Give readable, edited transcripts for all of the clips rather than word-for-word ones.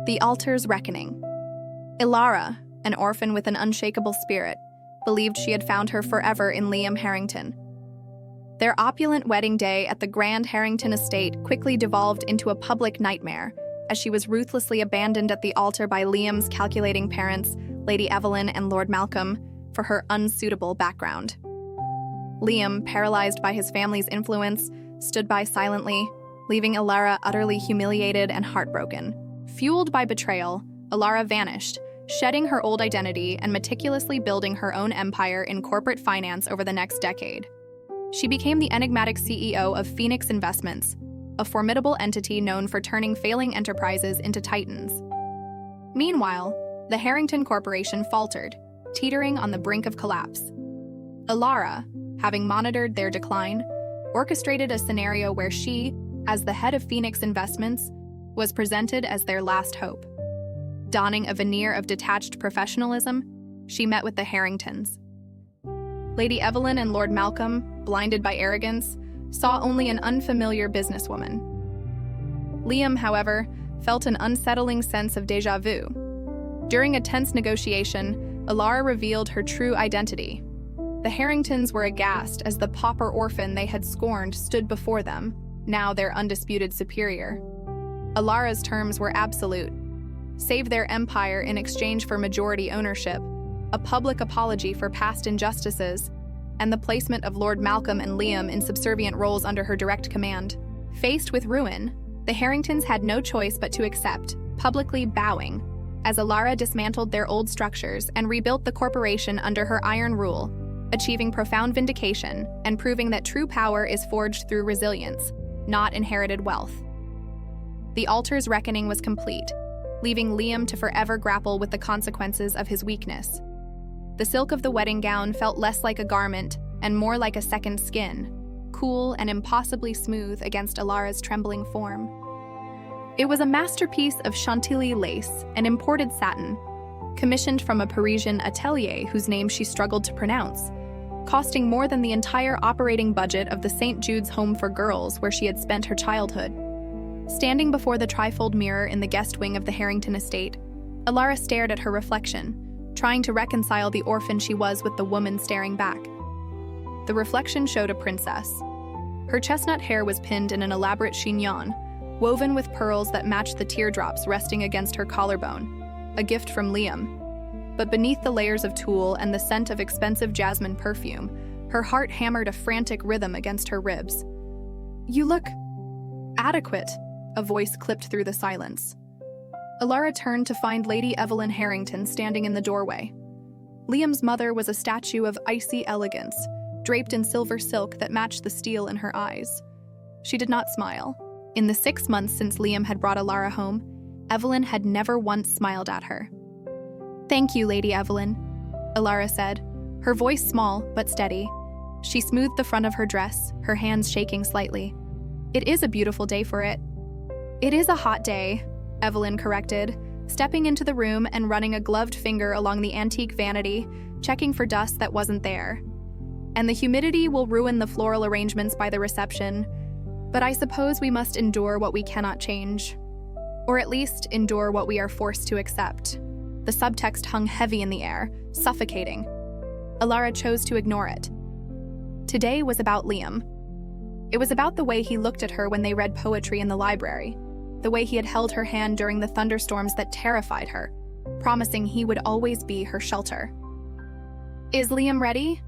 The Altar's Reckoning. Ilara, an orphan with an unshakable spirit, believed she had found her forever in Liam Harrington. Their opulent wedding day at the Grand Harrington estate quickly devolved into a public nightmare, as she was ruthlessly abandoned at the altar by Liam's calculating parents, Lady Evelyn and Lord Malcolm, for her unsuitable background. Liam, paralyzed by his family's influence, stood by silently, leaving Ilara utterly humiliated and heartbroken. Fueled by betrayal, Ilara vanished, shedding her old identity and meticulously building her own empire in corporate finance over the next decade. She became the enigmatic CEO of Phoenix Investments, a formidable entity known for turning failing enterprises into titans. Meanwhile, the Harrington Corporation faltered, teetering on the brink of collapse. Ilara, having monitored their decline, orchestrated a scenario where she, as the head of Phoenix Investments, was presented as their last hope. Donning a veneer of detached professionalism, she met with the Harringtons. Lady Evelyn and Lord Malcolm, blinded by arrogance, saw only an unfamiliar businesswoman. Liam, however, felt an unsettling sense of déjà vu. During a tense negotiation, Ilara revealed her true identity. The Harringtons were aghast as the pauper orphan they had scorned stood before them, now their undisputed superior. Ilara's terms were absolute: save their empire in exchange for majority ownership, a public apology for past injustices, and the placement of Lord Malcolm and Liam in subservient roles under her direct command. Faced with ruin, the Harringtons had no choice but to accept, publicly bowing, as Ilara dismantled their old structures and rebuilt the corporation under her iron rule, achieving profound vindication and proving that true power is forged through resilience, not inherited wealth. The altar's reckoning was complete, leaving Liam to forever grapple with the consequences of his weakness. The silk of the wedding gown felt less like a garment and more like a second skin, cool and impossibly smooth against Ilara's trembling form. It was a masterpiece of Chantilly lace and imported satin, commissioned from a Parisian atelier whose name she struggled to pronounce, costing more than the entire operating budget of the St. Jude's Home for Girls where she had spent her childhood. Standing before the trifold mirror in the guest wing of the Harrington estate, Ilara stared at her reflection, trying to reconcile the orphan she was with the woman staring back. The reflection showed a princess. Her chestnut hair was pinned in an elaborate chignon, woven with pearls that matched the teardrops resting against her collarbone, a gift from Liam. But beneath the layers of tulle and the scent of expensive jasmine perfume, her heart hammered a frantic rhythm against her ribs. "You look adequate," a voice clipped through the silence. Ilara turned to find Lady Evelyn Harrington standing in the doorway. Liam's mother was a statue of icy elegance, draped in silver silk that matched the steel in her eyes. She did not smile. In the 6 months since Liam had brought Ilara home, Evelyn had never once smiled at her. "Thank you, Lady Evelyn," Ilara said, her voice small but steady. She smoothed the front of her dress, her hands shaking slightly. "It is a beautiful day for it." "It is a hot day," Evelyn corrected, stepping into the room and running a gloved finger along the antique vanity, checking for dust that wasn't there. "And the humidity will ruin the floral arrangements by the reception, but I suppose we must endure what we cannot change. Or at least endure what we are forced to accept." The subtext hung heavy in the air, suffocating. Ilara chose to ignore it. Today was about Liam. It was about the way he looked at her when they read poetry in the library, the way he had held her hand during the thunderstorms that terrified her, promising he would always be her shelter. "Is Liam ready?"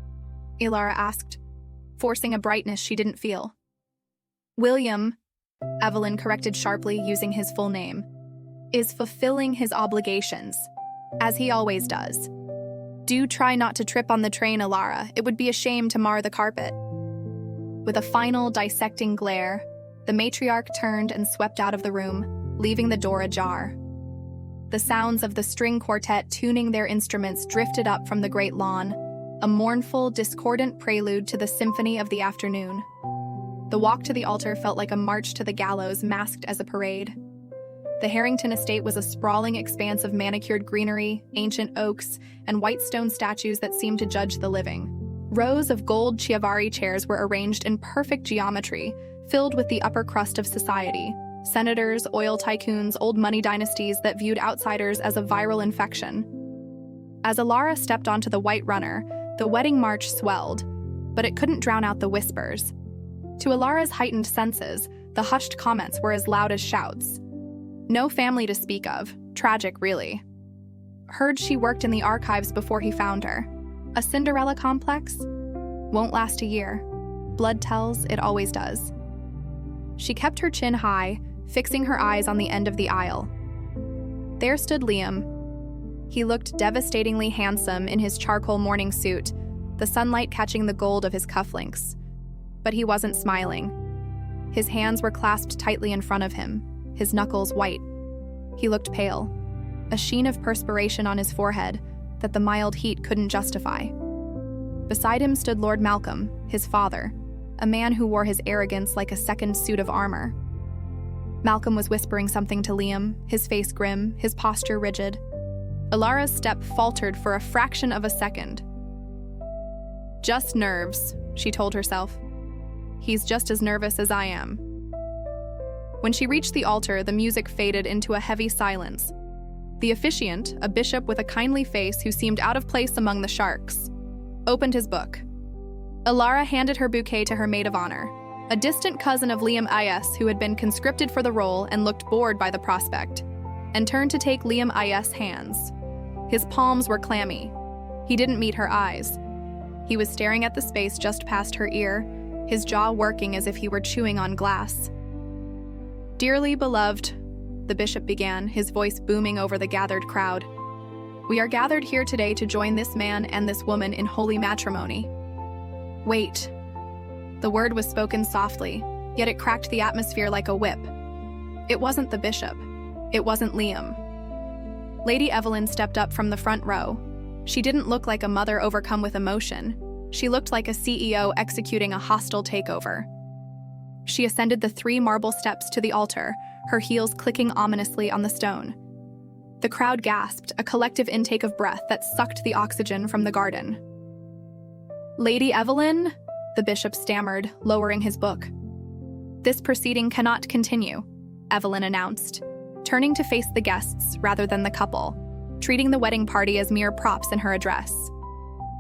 Ilara asked, forcing a brightness she didn't feel. "William," Evelyn corrected sharply using his full name, "is fulfilling his obligations, as he always does. Do try not to trip on the train, Ilara. It would be a shame to mar the carpet." With a final dissecting glare, the matriarch turned and swept out of the room, leaving the door ajar. The sounds of the string quartet tuning their instruments drifted up from the great lawn, a mournful, discordant prelude to the symphony of the afternoon. The walk to the altar felt like a march to the gallows masked as a parade. The Harrington estate was a sprawling expanse of manicured greenery, ancient oaks, and white stone statues that seemed to judge the living. Rows of gold Chiavari chairs were arranged in perfect geometry, filled with the upper crust of society, Senators, oil tycoons, old money dynasties that viewed outsiders as a viral infection. As Alara stepped onto the white runner, the wedding march swelled, but it couldn't drown out the whispers. To Alara's heightened senses, the hushed comments were as loud as shouts. No family to speak of. Tragic, really. Heard she worked in the archives before he found her. A Cinderella complex? Won't last a year. Blood tells, it always does. She kept her chin high, fixing her eyes on the end of the aisle. There stood Liam. He looked devastatingly handsome in his charcoal morning suit, the sunlight catching the gold of his cufflinks. But he wasn't smiling. His hands were clasped tightly in front of him, his knuckles white. He looked pale, a sheen of perspiration on his forehead that the mild heat couldn't justify. Beside him stood Lord Malcolm, his father, a man who wore his arrogance like a second suit of armor. Malcolm was whispering something to Liam, his face grim, his posture rigid. Alara's step faltered for a fraction of a second. Just nerves, she told herself. He's just as nervous as I am. When she reached the altar, the music faded into a heavy silence. The officiant, a bishop with a kindly face who seemed out of place among the sharks, opened his book. Alara handed her bouquet to her maid of honor, a distant cousin of Liam Is who had been conscripted for the role and looked bored by the prospect, and turned to take Liam Is' hands. His palms were clammy. He didn't meet her eyes. He was staring at the space just past her ear, his jaw working as if he were chewing on glass. Dearly beloved, the bishop began, his voice booming over the gathered crowd. We are gathered here today to join this man and this woman in holy matrimony. Wait. The word was spoken softly, yet it cracked the atmosphere like a whip. It wasn't the bishop. It wasn't Liam. Lady Evelyn stepped up from the front row. She didn't look like a mother overcome with emotion. She looked like a CEO executing a hostile takeover. She ascended the 3 marble steps to the altar, her heels clicking ominously on the stone. The crowd gasped, a collective intake of breath that sucked the oxygen from the garden. Lady Evelyn, the bishop stammered, lowering his book. This proceeding cannot continue, Evelyn announced, turning to face the guests rather than the couple, treating the wedding party as mere props in her address.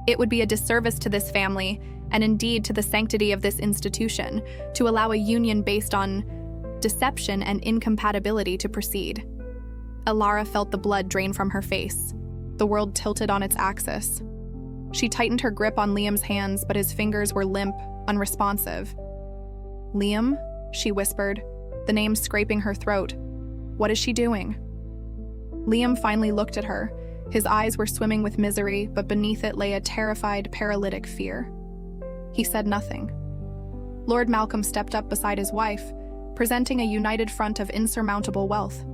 It would be a disservice to this family, and indeed to the sanctity of this institution, to allow a union based on deception and incompatibility to proceed. Alara felt the blood drain from her face. The world tilted on its axis. She tightened her grip on Liam's hands, but his fingers were limp, unresponsive. Liam, she whispered, the name scraping her throat. What is she doing? Liam finally looked at her. His eyes were swimming with misery, but beneath it lay a terrified, paralytic fear. He said nothing. Lord Malcolm stepped up beside his wife, presenting a united front of insurmountable wealth.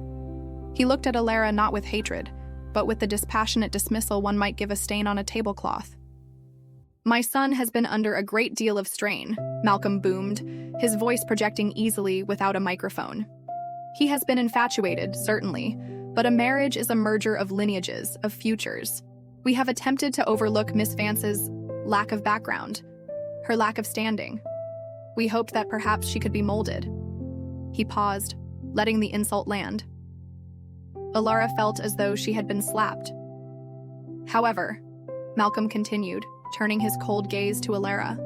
He looked at Alara not with hatred, but with the dispassionate dismissal one might give a stain on a tablecloth. My son has been under a great deal of strain, Malcolm boomed, his voice projecting easily without a microphone. He has been infatuated, certainly, but a marriage is a merger of lineages, of futures. We have attempted to overlook Miss Vance's lack of background, her lack of standing. We hoped that perhaps she could be molded. He paused, letting the insult land. Alara felt as though she had been slapped. However, Malcolm continued, turning his cold gaze to Alara.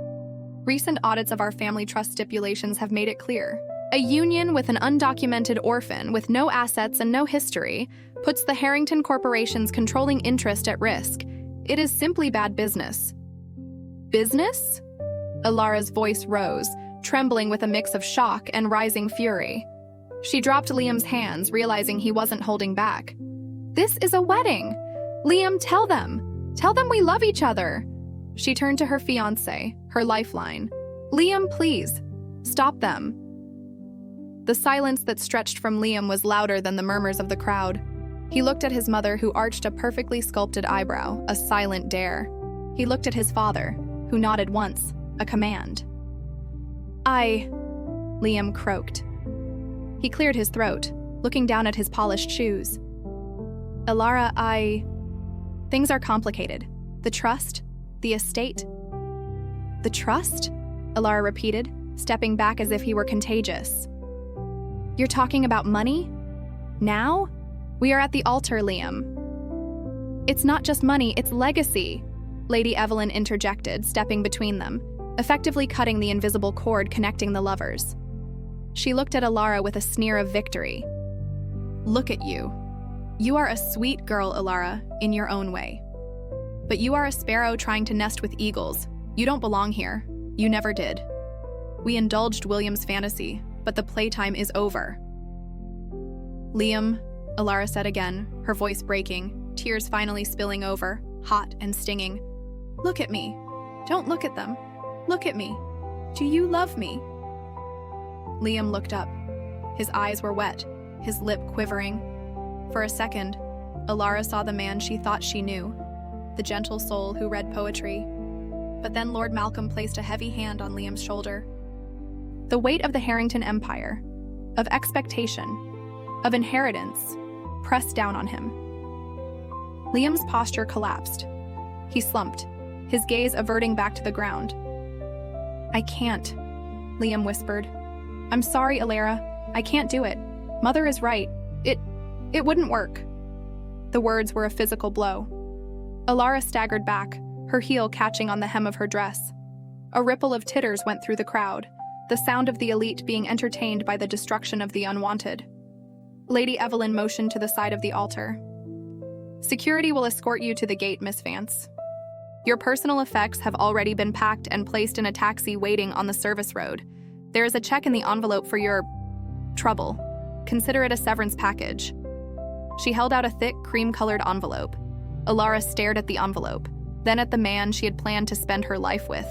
Recent audits of our family trust stipulations have made it clear. A union with an undocumented orphan with no assets and no history puts the Harrington Corporation's controlling interest at risk. It is simply bad business. Business? Alara's voice rose, trembling with a mix of shock and rising fury. She dropped Liam's hands, realizing he wasn't holding back. This is a wedding! Liam, tell them! Tell them we love each other! She turned to her fiancé, her lifeline. Liam, please, stop them. The silence that stretched from Liam was louder than the murmurs of the crowd. He looked at his mother, who arched a perfectly sculpted eyebrow, a silent dare. He looked at his father, who nodded once, a command. Liam croaked. He cleared his throat, looking down at his polished shoes. Alara, Things are complicated. The trust, the estate. The trust? Alara repeated, stepping back as if he were contagious. You're talking about money? Now? We are at the altar, Liam. It's not just money, it's legacy, Lady Evelyn interjected, stepping between them, effectively cutting the invisible cord connecting the lovers. She looked at Alara with a sneer of victory. Look at you. You are a sweet girl, Alara, in your own way. But you are a sparrow trying to nest with eagles. You don't belong here. You never did. We indulged William's fantasy, but the playtime is over. Liam, Alara said again, her voice breaking, tears finally spilling over, hot and stinging. Look at me. Don't look at them. Look at me. Do you love me? Liam looked up. His eyes were wet, his lip quivering. For a second, Alara saw the man she thought she knew, the gentle soul who read poetry. But then Lord Malcolm placed a heavy hand on Liam's shoulder. The weight of the Harrington Empire, of expectation, of inheritance, pressed down on him. Liam's posture collapsed. He slumped, his gaze averting back to the ground. I can't, Liam whispered. I'm sorry, Alara. I can't do it. Mother is right. It wouldn't work. The words were a physical blow. Alara staggered back, her heel catching on the hem of her dress. A ripple of titters went through the crowd, the sound of the elite being entertained by the destruction of the unwanted. Lady Evelyn motioned to the side of the altar. Security will escort you to the gate, Miss Vance. Your personal effects have already been packed and placed in a taxi waiting on the service road. There is a check in the envelope for your trouble. Consider it a severance package. She held out a thick, cream-colored envelope. Alara stared at the envelope, then at the man she had planned to spend her life with.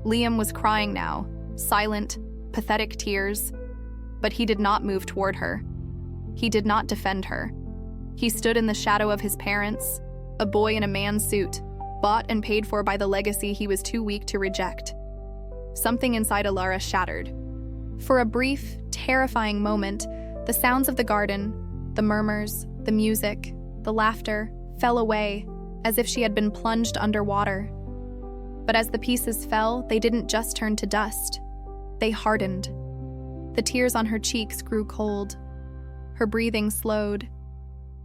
Liam was crying now, silent, pathetic tears, but he did not move toward her. He did not defend her. He stood in the shadow of his parents, a boy in a man's suit, bought and paid for by the legacy he was too weak to reject. Something inside Alara shattered. For a brief, terrifying moment, the sounds of the garden, the murmurs, the music, the laughter, fell away, as if she had been plunged underwater. But as the pieces fell, they didn't just turn to dust. They hardened. The tears on her cheeks grew cold. Her breathing slowed.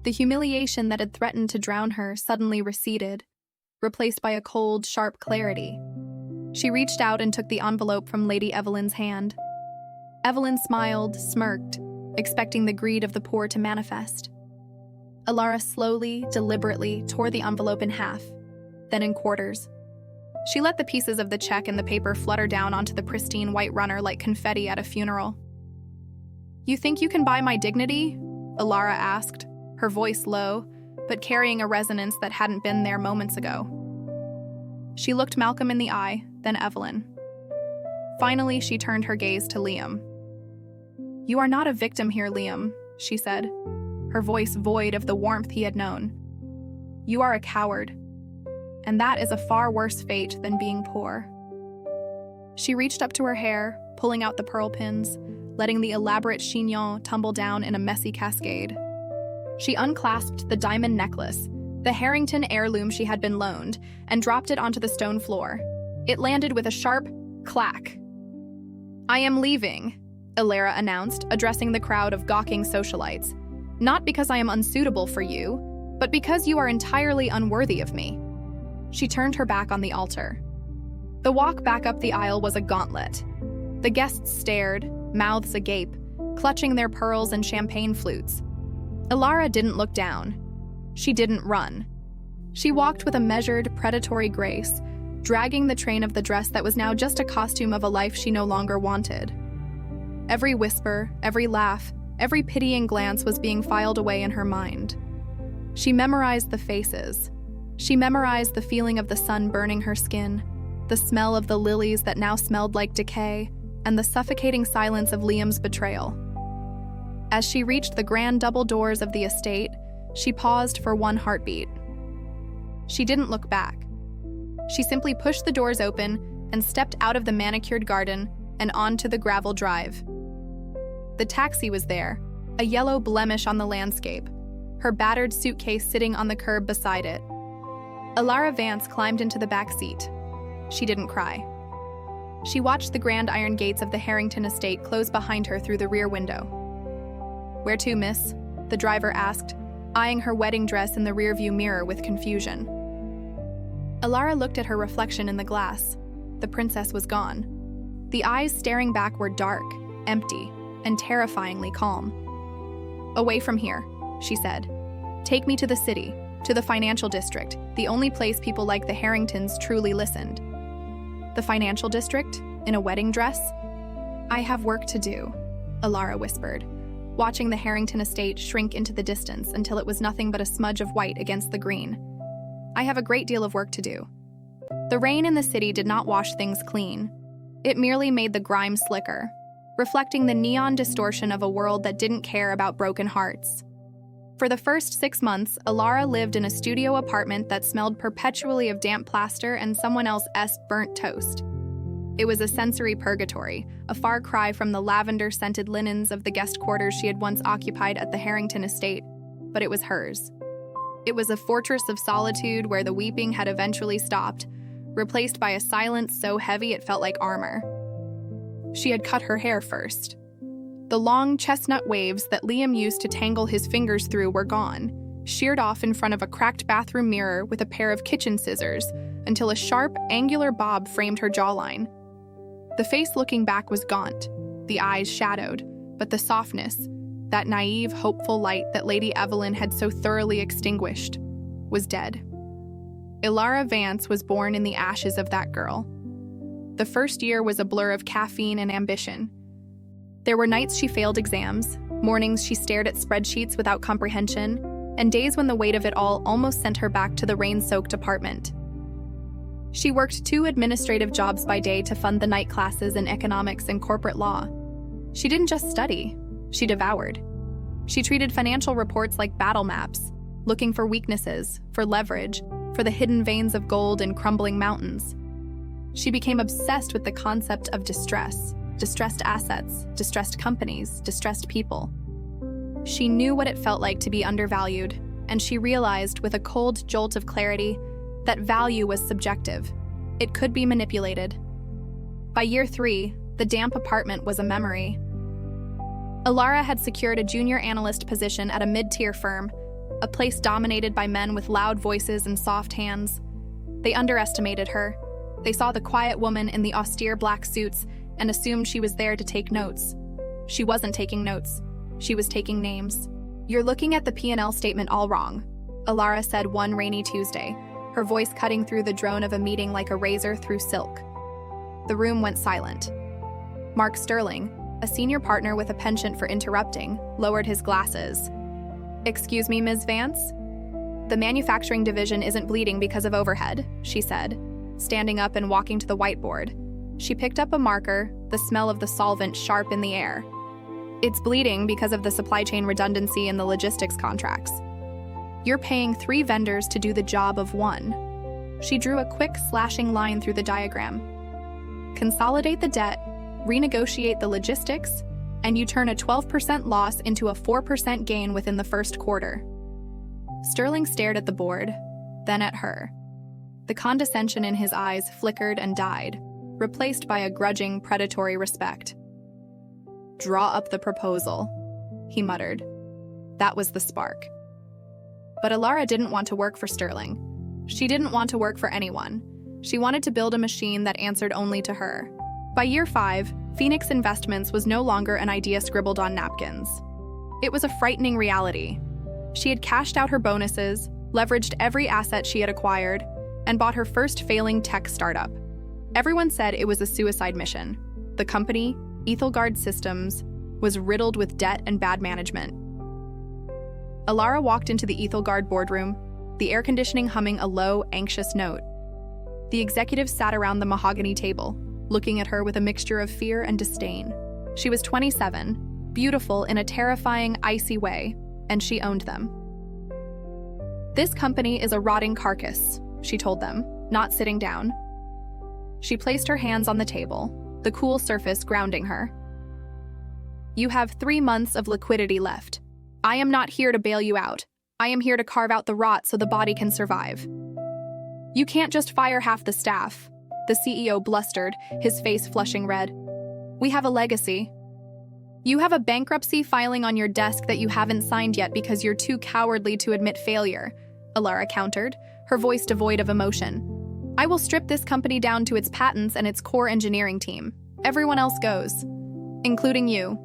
The humiliation that had threatened to drown her suddenly receded, replaced by a cold, sharp clarity. She reached out and took the envelope from Lady Evelyn's hand. Evelyn smiled, smirked, expecting the greed of the poor to manifest. Alara slowly, deliberately tore the envelope in half, then in quarters. She let the pieces of the check and the paper flutter down onto the pristine white runner like confetti at a funeral. You think you can buy my dignity? Alara asked, her voice low, but carrying a resonance that hadn't been there moments ago. She looked Malcolm in the eye, then Evelyn. Finally, she turned her gaze to Liam. You are not a victim here, Liam, she said, her voice void of the warmth he had known. You are a coward, and that is a far worse fate than being poor. She reached up to her hair, pulling out the pearl pins, letting the elaborate chignon tumble down in a messy cascade. She unclasped the diamond necklace, the Harrington heirloom she had been loaned, and dropped it onto the stone floor. It landed with a sharp clack. I am leaving, Alara announced, addressing the crowd of gawking socialites. Not because I am unsuitable for you, but because you are entirely unworthy of me. She turned her back on the altar. The walk back up the aisle was a gauntlet. The guests stared, mouths agape, clutching their pearls and champagne flutes. Alara didn't look down. She didn't run. She walked with a measured, predatory grace, dragging the train of the dress that was now just a costume of a life she no longer wanted. Every whisper, every laugh, every pitying glance was being filed away in her mind. She memorized the faces. She memorized the feeling of the sun burning her skin, the smell of the lilies that now smelled like decay, and the suffocating silence of Liam's betrayal. As she reached the grand double doors of the estate, she paused for one heartbeat. She didn't look back. She simply pushed the doors open and stepped out of the manicured garden and onto the gravel drive. The taxi was there, a yellow blemish on the landscape, her battered suitcase sitting on the curb beside it. Alara Vance climbed into the back seat. She didn't cry. She watched the grand iron gates of the Harrington estate close behind her through the rear window. "Where to, miss?" the driver asked, eyeing her wedding dress in the rearview mirror with confusion. Alara looked at her reflection in the glass. The princess was gone. The eyes staring back were dark, empty, and terrifyingly calm. "Away from here," she said. "Take me to the city, to the financial district, the only place people like the Harringtons truly listened." "The financial district? In a wedding dress?" "I have work to do," Alara whispered, watching the Harrington estate shrink into the distance until it was nothing but a smudge of white against the green. "I have a great deal of work to do." The rain in the city did not wash things clean. It merely made the grime slicker, reflecting the neon distortion of a world that didn't care about broken hearts. For the first 6 months, Alara lived in a studio apartment that smelled perpetually of damp plaster and someone else's burnt toast. It was a sensory purgatory, a far cry from the lavender-scented linens of the guest quarters she had once occupied at the Harrington estate, but it was hers. It was a fortress of solitude where the weeping had eventually stopped, replaced by a silence so heavy it felt like armor. She had cut her hair first. The long chestnut waves that Liam used to tangle his fingers through were gone, sheared off in front of a cracked bathroom mirror with a pair of kitchen scissors, until a sharp, angular bob framed her jawline. The face looking back was gaunt, the eyes shadowed, but the softness, that naive, hopeful light that Lady Evelyn had so thoroughly extinguished, was dead. Alara Vance was born in the ashes of that girl. The first year was a blur of caffeine and ambition. There were nights she failed exams, mornings she stared at spreadsheets without comprehension, and days when the weight of it all almost sent her back to the rain-soaked apartment. She worked 2 administrative jobs by day to fund the night classes in economics and corporate law. She didn't just study, she devoured. She treated financial reports like battle maps, looking for weaknesses, for leverage, for the hidden veins of gold in crumbling mountains. She became obsessed with the concept of distress, distressed assets, distressed companies, distressed people. She knew what it felt like to be undervalued, and she realized with a cold jolt of clarity that value was subjective. It could be manipulated. By year 3, the damp apartment was a memory. Alara had secured a junior analyst position at a mid-tier firm, a place dominated by men with loud voices and soft hands. They underestimated her. They saw the quiet woman in the austere black suits and assumed she was there to take notes. She wasn't taking notes. She was taking names. "You're looking at the P&L statement all wrong," Alara said one rainy Tuesday, her voice cutting through the drone of a meeting like a razor through silk. The room went silent. Mark Sterling, a senior partner with a penchant for interrupting, lowered his glasses. "Excuse me, Ms. Vance? The manufacturing division isn't bleeding because of overhead," she said, standing up and walking to the whiteboard. She picked up a marker, the smell of the solvent sharp in the air. "It's bleeding because of the supply chain redundancy in the logistics contracts. You're paying 3 vendors to do the job of 1. She drew a quick, slashing line through the diagram. "Consolidate the debt, renegotiate the logistics, and you turn a 12% loss into a 4% gain within the first quarter." Sterling stared at the board, then at her. The condescension in his eyes flickered and died, replaced by a grudging, predatory respect. "Draw up the proposal," he muttered. That was the spark. But Alara didn't want to work for Sterling. She didn't want to work for anyone. She wanted to build a machine that answered only to her. By year 5, Phoenix Investments was no longer an idea scribbled on napkins. It was a frightening reality. She had cashed out her bonuses, leveraged every asset she had acquired, and bought her first failing tech startup. Everyone said it was a suicide mission. The company, Ethelgard Systems, was riddled with debt and bad management. Alara walked into the Ethelgard boardroom, the air conditioning humming a low, anxious note. The executives sat around the mahogany table, looking at her with a mixture of fear and disdain. She was 27, beautiful in a terrifying, icy way, and she owned them. "This company is a rotting carcass," she told them, not sitting down. She placed her hands on the table, the cool surface grounding her. "You have 3 months of liquidity left. I am not here to bail you out. I am here to carve out the rot so the body can survive. You can't just fire half the staff," the CEO blustered, his face flushing red. "We have a legacy." You have a bankruptcy filing on your desk that you haven't signed yet because you're too cowardly to admit failure, Alara countered, her voice devoid of emotion. I will strip this company down to its patents and its core engineering team. Everyone else goes, including you.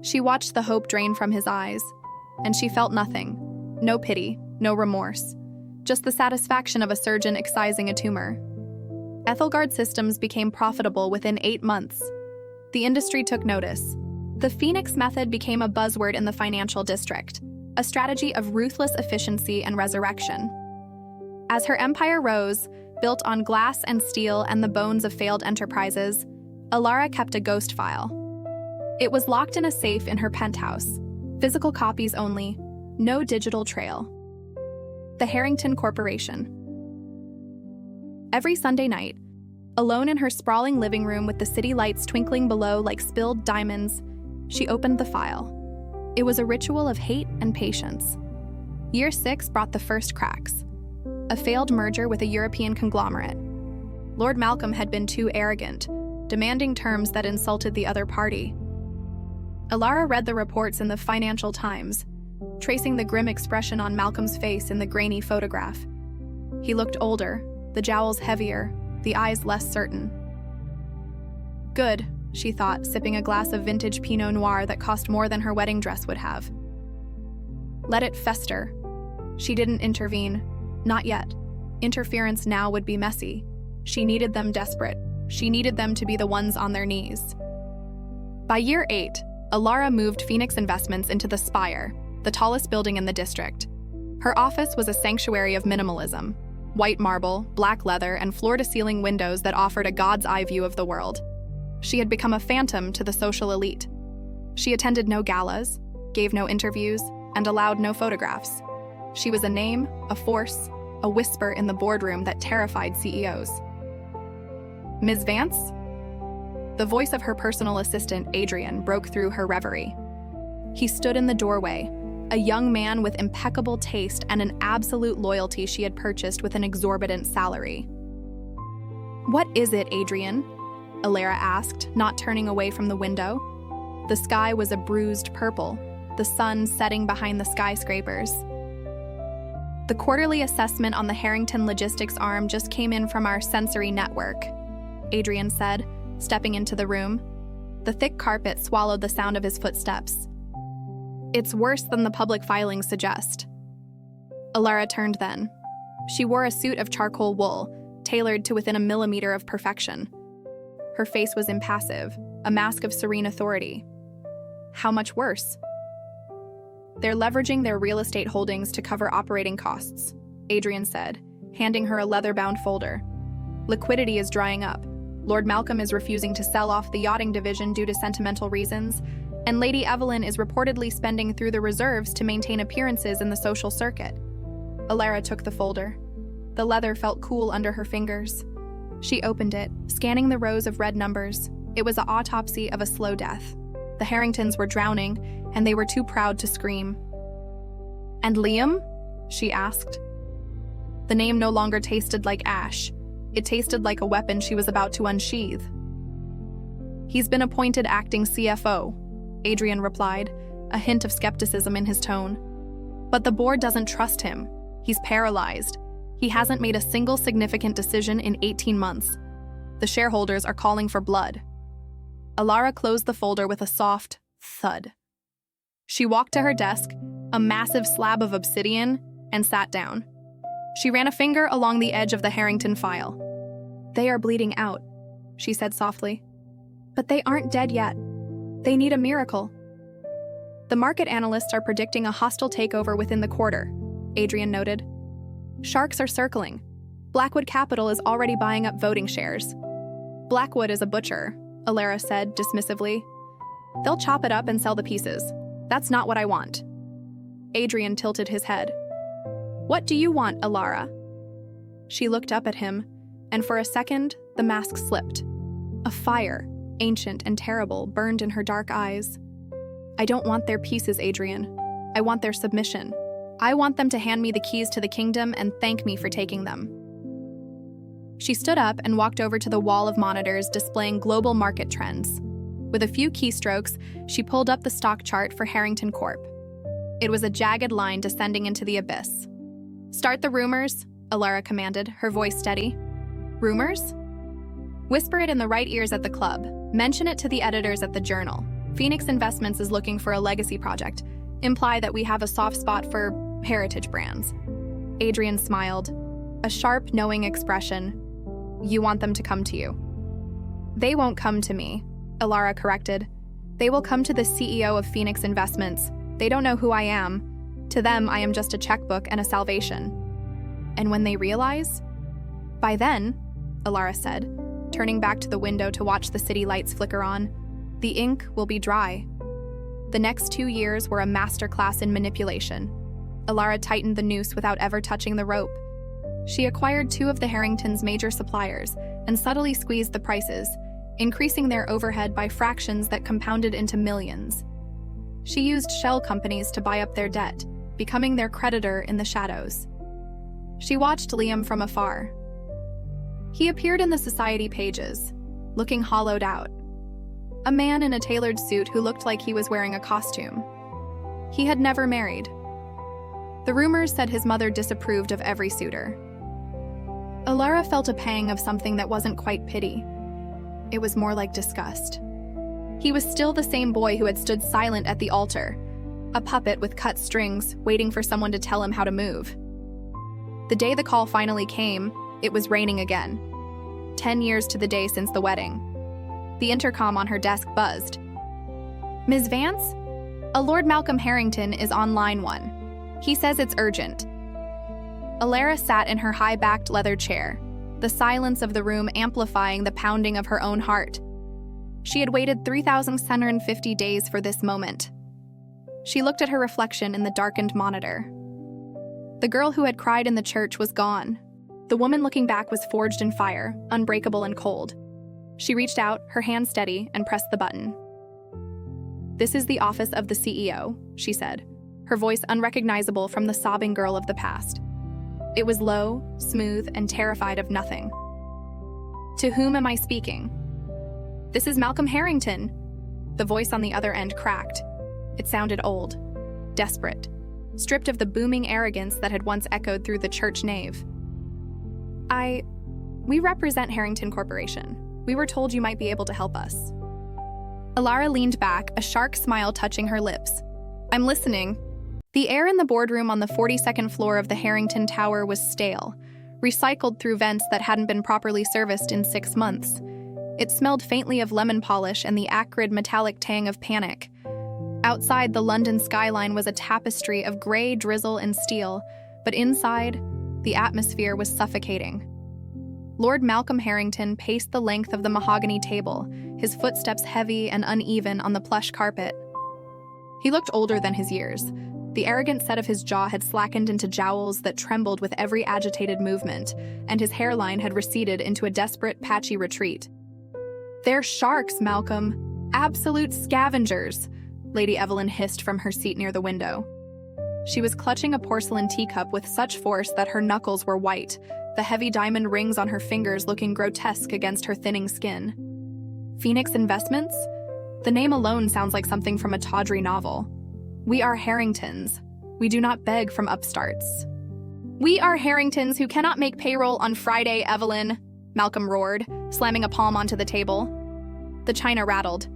She watched the hope drain from his eyes, and she felt nothing. No pity, no remorse. Just the satisfaction of a surgeon excising a tumor. Ethelgard Systems became profitable within 8 months. The industry took notice. The Phoenix method became a buzzword in the financial district, a strategy of ruthless efficiency and resurrection. As her empire rose, built on glass and steel and the bones of failed enterprises, Alara kept a ghost file. It was locked in a safe in her penthouse, physical copies only, no digital trail. The Harrington Corporation. Every Sunday night, alone in her sprawling living room with the city lights twinkling below like spilled diamonds, she opened the file. It was a ritual of hate and patience. Year 6 brought the first cracks. A failed merger with a European conglomerate. Lord Malcolm had been too arrogant, demanding terms that insulted the other party. Alara read the reports in the Financial Times, tracing the grim expression on Malcolm's face in the grainy photograph. He looked older, the jowls heavier, the eyes less certain. Good, she thought, sipping a glass of vintage Pinot Noir that cost more than her wedding dress would have. Let it fester. She didn't intervene. Not yet. Interference now would be messy. She needed them desperate. She needed them to be the ones on their knees. By year 8, Alara moved Phoenix Investments into the Spire, the tallest building in the district. Her office was a sanctuary of minimalism. White marble, black leather, and floor-to-ceiling windows that offered a god's eye view of the world. She had become a phantom to the social elite. She attended no galas, gave no interviews, and allowed no photographs. She was a name, a force, a whisper in the boardroom that terrified CEOs. Ms. Vance? The voice of her personal assistant, Adrian, broke through her reverie. He stood in the doorway, a young man with impeccable taste and an absolute loyalty she had purchased with an exorbitant salary. What is it, Adrian? Alara asked, not turning away from the window. The sky was a bruised purple, the sun setting behind the skyscrapers. The quarterly assessment on the Harrington logistics arm just came in from our sensory network, Adrian said, stepping into the room. The thick carpet swallowed the sound of his footsteps. It's worse than the public filings suggest. Alara turned then. She wore a suit of charcoal wool, tailored to within a millimeter of perfection. Her face was impassive, a mask of serene authority. How much worse? They're leveraging their real estate holdings to cover operating costs, Adrian said, handing her a leather-bound folder. Liquidity is drying up. Lord Malcolm is refusing to sell off the yachting division due to sentimental reasons, and Lady Evelyn is reportedly spending through the reserves to maintain appearances in the social circuit. Alara took the folder. The leather felt cool under her fingers. She opened it, scanning the rows of red numbers. It was an autopsy of a slow death. The Harringtons were drowning, and they were too proud to scream. And Liam? She asked. The name no longer tasted like ash. It tasted like a weapon she was about to unsheathe. He's been appointed acting CFO, Adrian replied, a hint of skepticism in his tone. But the board doesn't trust him. He's paralyzed. He hasn't made a single significant decision in 18 months. The shareholders are calling for blood. Alara closed the folder with a soft thud. She walked to her desk, a massive slab of obsidian, and sat down. She ran a finger along the edge of the Harrington file. They are bleeding out, she said softly. But they aren't dead yet. They need a miracle. The market analysts are predicting a hostile takeover within the quarter, Adrian noted. Sharks are circling. Blackwood Capital is already buying up voting shares. Blackwood is a butcher, Alara said dismissively. They'll chop it up and sell the pieces. That's not what I want. Adrian tilted his head. What do you want, Alara? She looked up at him, and for a second, the mask slipped. A fire, ancient and terrible, burned in her dark eyes. I don't want their pieces, Adrian. I want their submission. I want them to hand me the keys to the kingdom and thank me for taking them. She stood up and walked over to the wall of monitors displaying global market trends. With a few keystrokes, she pulled up the stock chart for Harrington Corp. It was a jagged line descending into the abyss. "Start the rumors," Alara commanded, her voice steady. "Rumors?" "Whisper it in the right ears at the club. Mention it to the editors at the Journal. Phoenix Investments is looking for a legacy project. Imply that we have a soft spot for heritage brands." Adrian smiled, a sharp, knowing expression. "You want them to come to you." "They won't come to me," Alara corrected. "They will come to the CEO of Phoenix Investments. They don't know who I am. To them, I am just a checkbook and a salvation." "And when they realize?" "By then," Alara said, turning back to the window to watch the city lights flicker on, "the ink will be dry." The next 2 years were a masterclass in manipulation. Alara tightened the noose without ever touching the rope. She acquired 2 of the Harringtons' major suppliers and subtly squeezed the prices, increasing their overhead by fractions that compounded into millions. She used shell companies to buy up their debt, becoming their creditor in the shadows. She watched Liam from afar. He appeared in the society pages, looking hollowed out. A man in a tailored suit who looked like he was wearing a costume. He had never married. The rumors said his mother disapproved of every suitor. Alara felt a pang of something that wasn't quite pity. It was more like disgust. He was still the same boy who had stood silent at the altar, a puppet with cut strings, waiting for someone to tell him how to move. The day the call finally came, it was raining again. 10 years to the day since the wedding. The intercom on her desk buzzed. "Ms. Vance? A Lord Malcolm Harrington is on line 1. He says it's urgent." Alara sat in her high-backed leather chair, the silence of the room amplifying the pounding of her own heart. She had waited 3,750 days for this moment. She looked at her reflection in the darkened monitor. The girl who had cried in the church was gone. The woman looking back was forged in fire, unbreakable and cold. She reached out, her hand steady, and pressed the button. "This is the office of the CEO," she said, her voice unrecognizable from the sobbing girl of the past. It was low, smooth, and terrified of nothing. "To whom am I speaking?" "This is Malcolm Harrington." The voice on the other end cracked. It sounded old, desperate, stripped of the booming arrogance that had once echoed through the church nave. We represent Harrington Corporation. We were told you might be able to help us." Alara leaned back, a shark smile touching her lips. "I'm listening." The air in the boardroom on the 42nd floor of the Harrington Tower was stale, recycled through vents that hadn't been properly serviced in 6 months. It smelled faintly of lemon polish and the acrid metallic tang of panic. Outside, the London skyline was a tapestry of gray drizzle and steel, but inside, the atmosphere was suffocating. Lord Malcolm Harrington paced the length of the mahogany table, his footsteps heavy and uneven on the plush carpet. He looked older than his years. The arrogant set of his jaw had slackened into jowls that trembled with every agitated movement, and his hairline had receded into a desperate, patchy retreat. "They're sharks, Malcolm. Absolute scavengers," Lady Evelyn hissed from her seat near the window. She was clutching a porcelain teacup with such force that her knuckles were white, the heavy diamond rings on her fingers looking grotesque against her thinning skin. "Phoenix Investments? The name alone sounds like something from a tawdry novel. We are Harringtons. We do not beg from upstarts." "We are Harringtons who cannot make payroll on Friday, Evelyn," Malcolm roared, slamming a palm onto the table. The china rattled.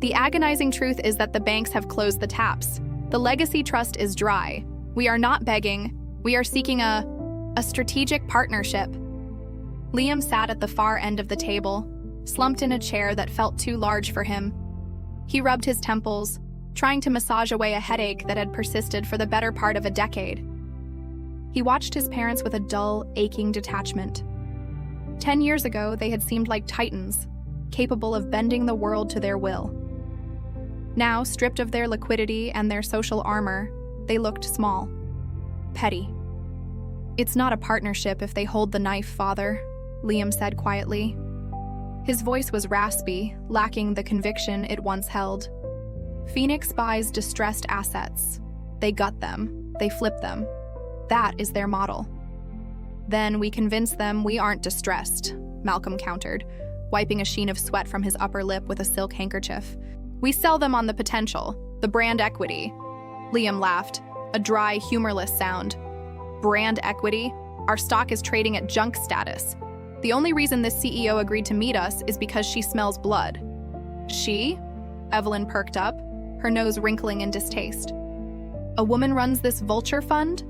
"The agonizing truth is that the banks have closed the taps. The legacy trust is dry. We are not begging. We are seeking a strategic partnership." Liam sat at the far end of the table, slumped in a chair that felt too large for him. He rubbed his temples, trying to massage away a headache that had persisted for the better part of a decade. He watched his parents with a dull, aching detachment. 10 years ago, they had seemed like titans, capable of bending the world to their will. Now, stripped of their liquidity and their social armor, they looked small, petty. "It's not a partnership if they hold the knife, Father," Liam said quietly. His voice was raspy, lacking the conviction it once held. "Phoenix buys distressed assets. They gut them, they flip them. That is their model." "Then we convince them we aren't distressed," Malcolm countered. wiping a sheen of sweat from his upper lip with a silk handkerchief. "We sell them on the potential, the brand equity." Liam laughed, a dry, humorless sound. "Brand equity? Our stock is trading at junk status. The only reason this CEO agreed to meet us is because she smells blood." "She?" Evelyn perked up, her nose wrinkling in distaste. "A woman runs this vulture fund?"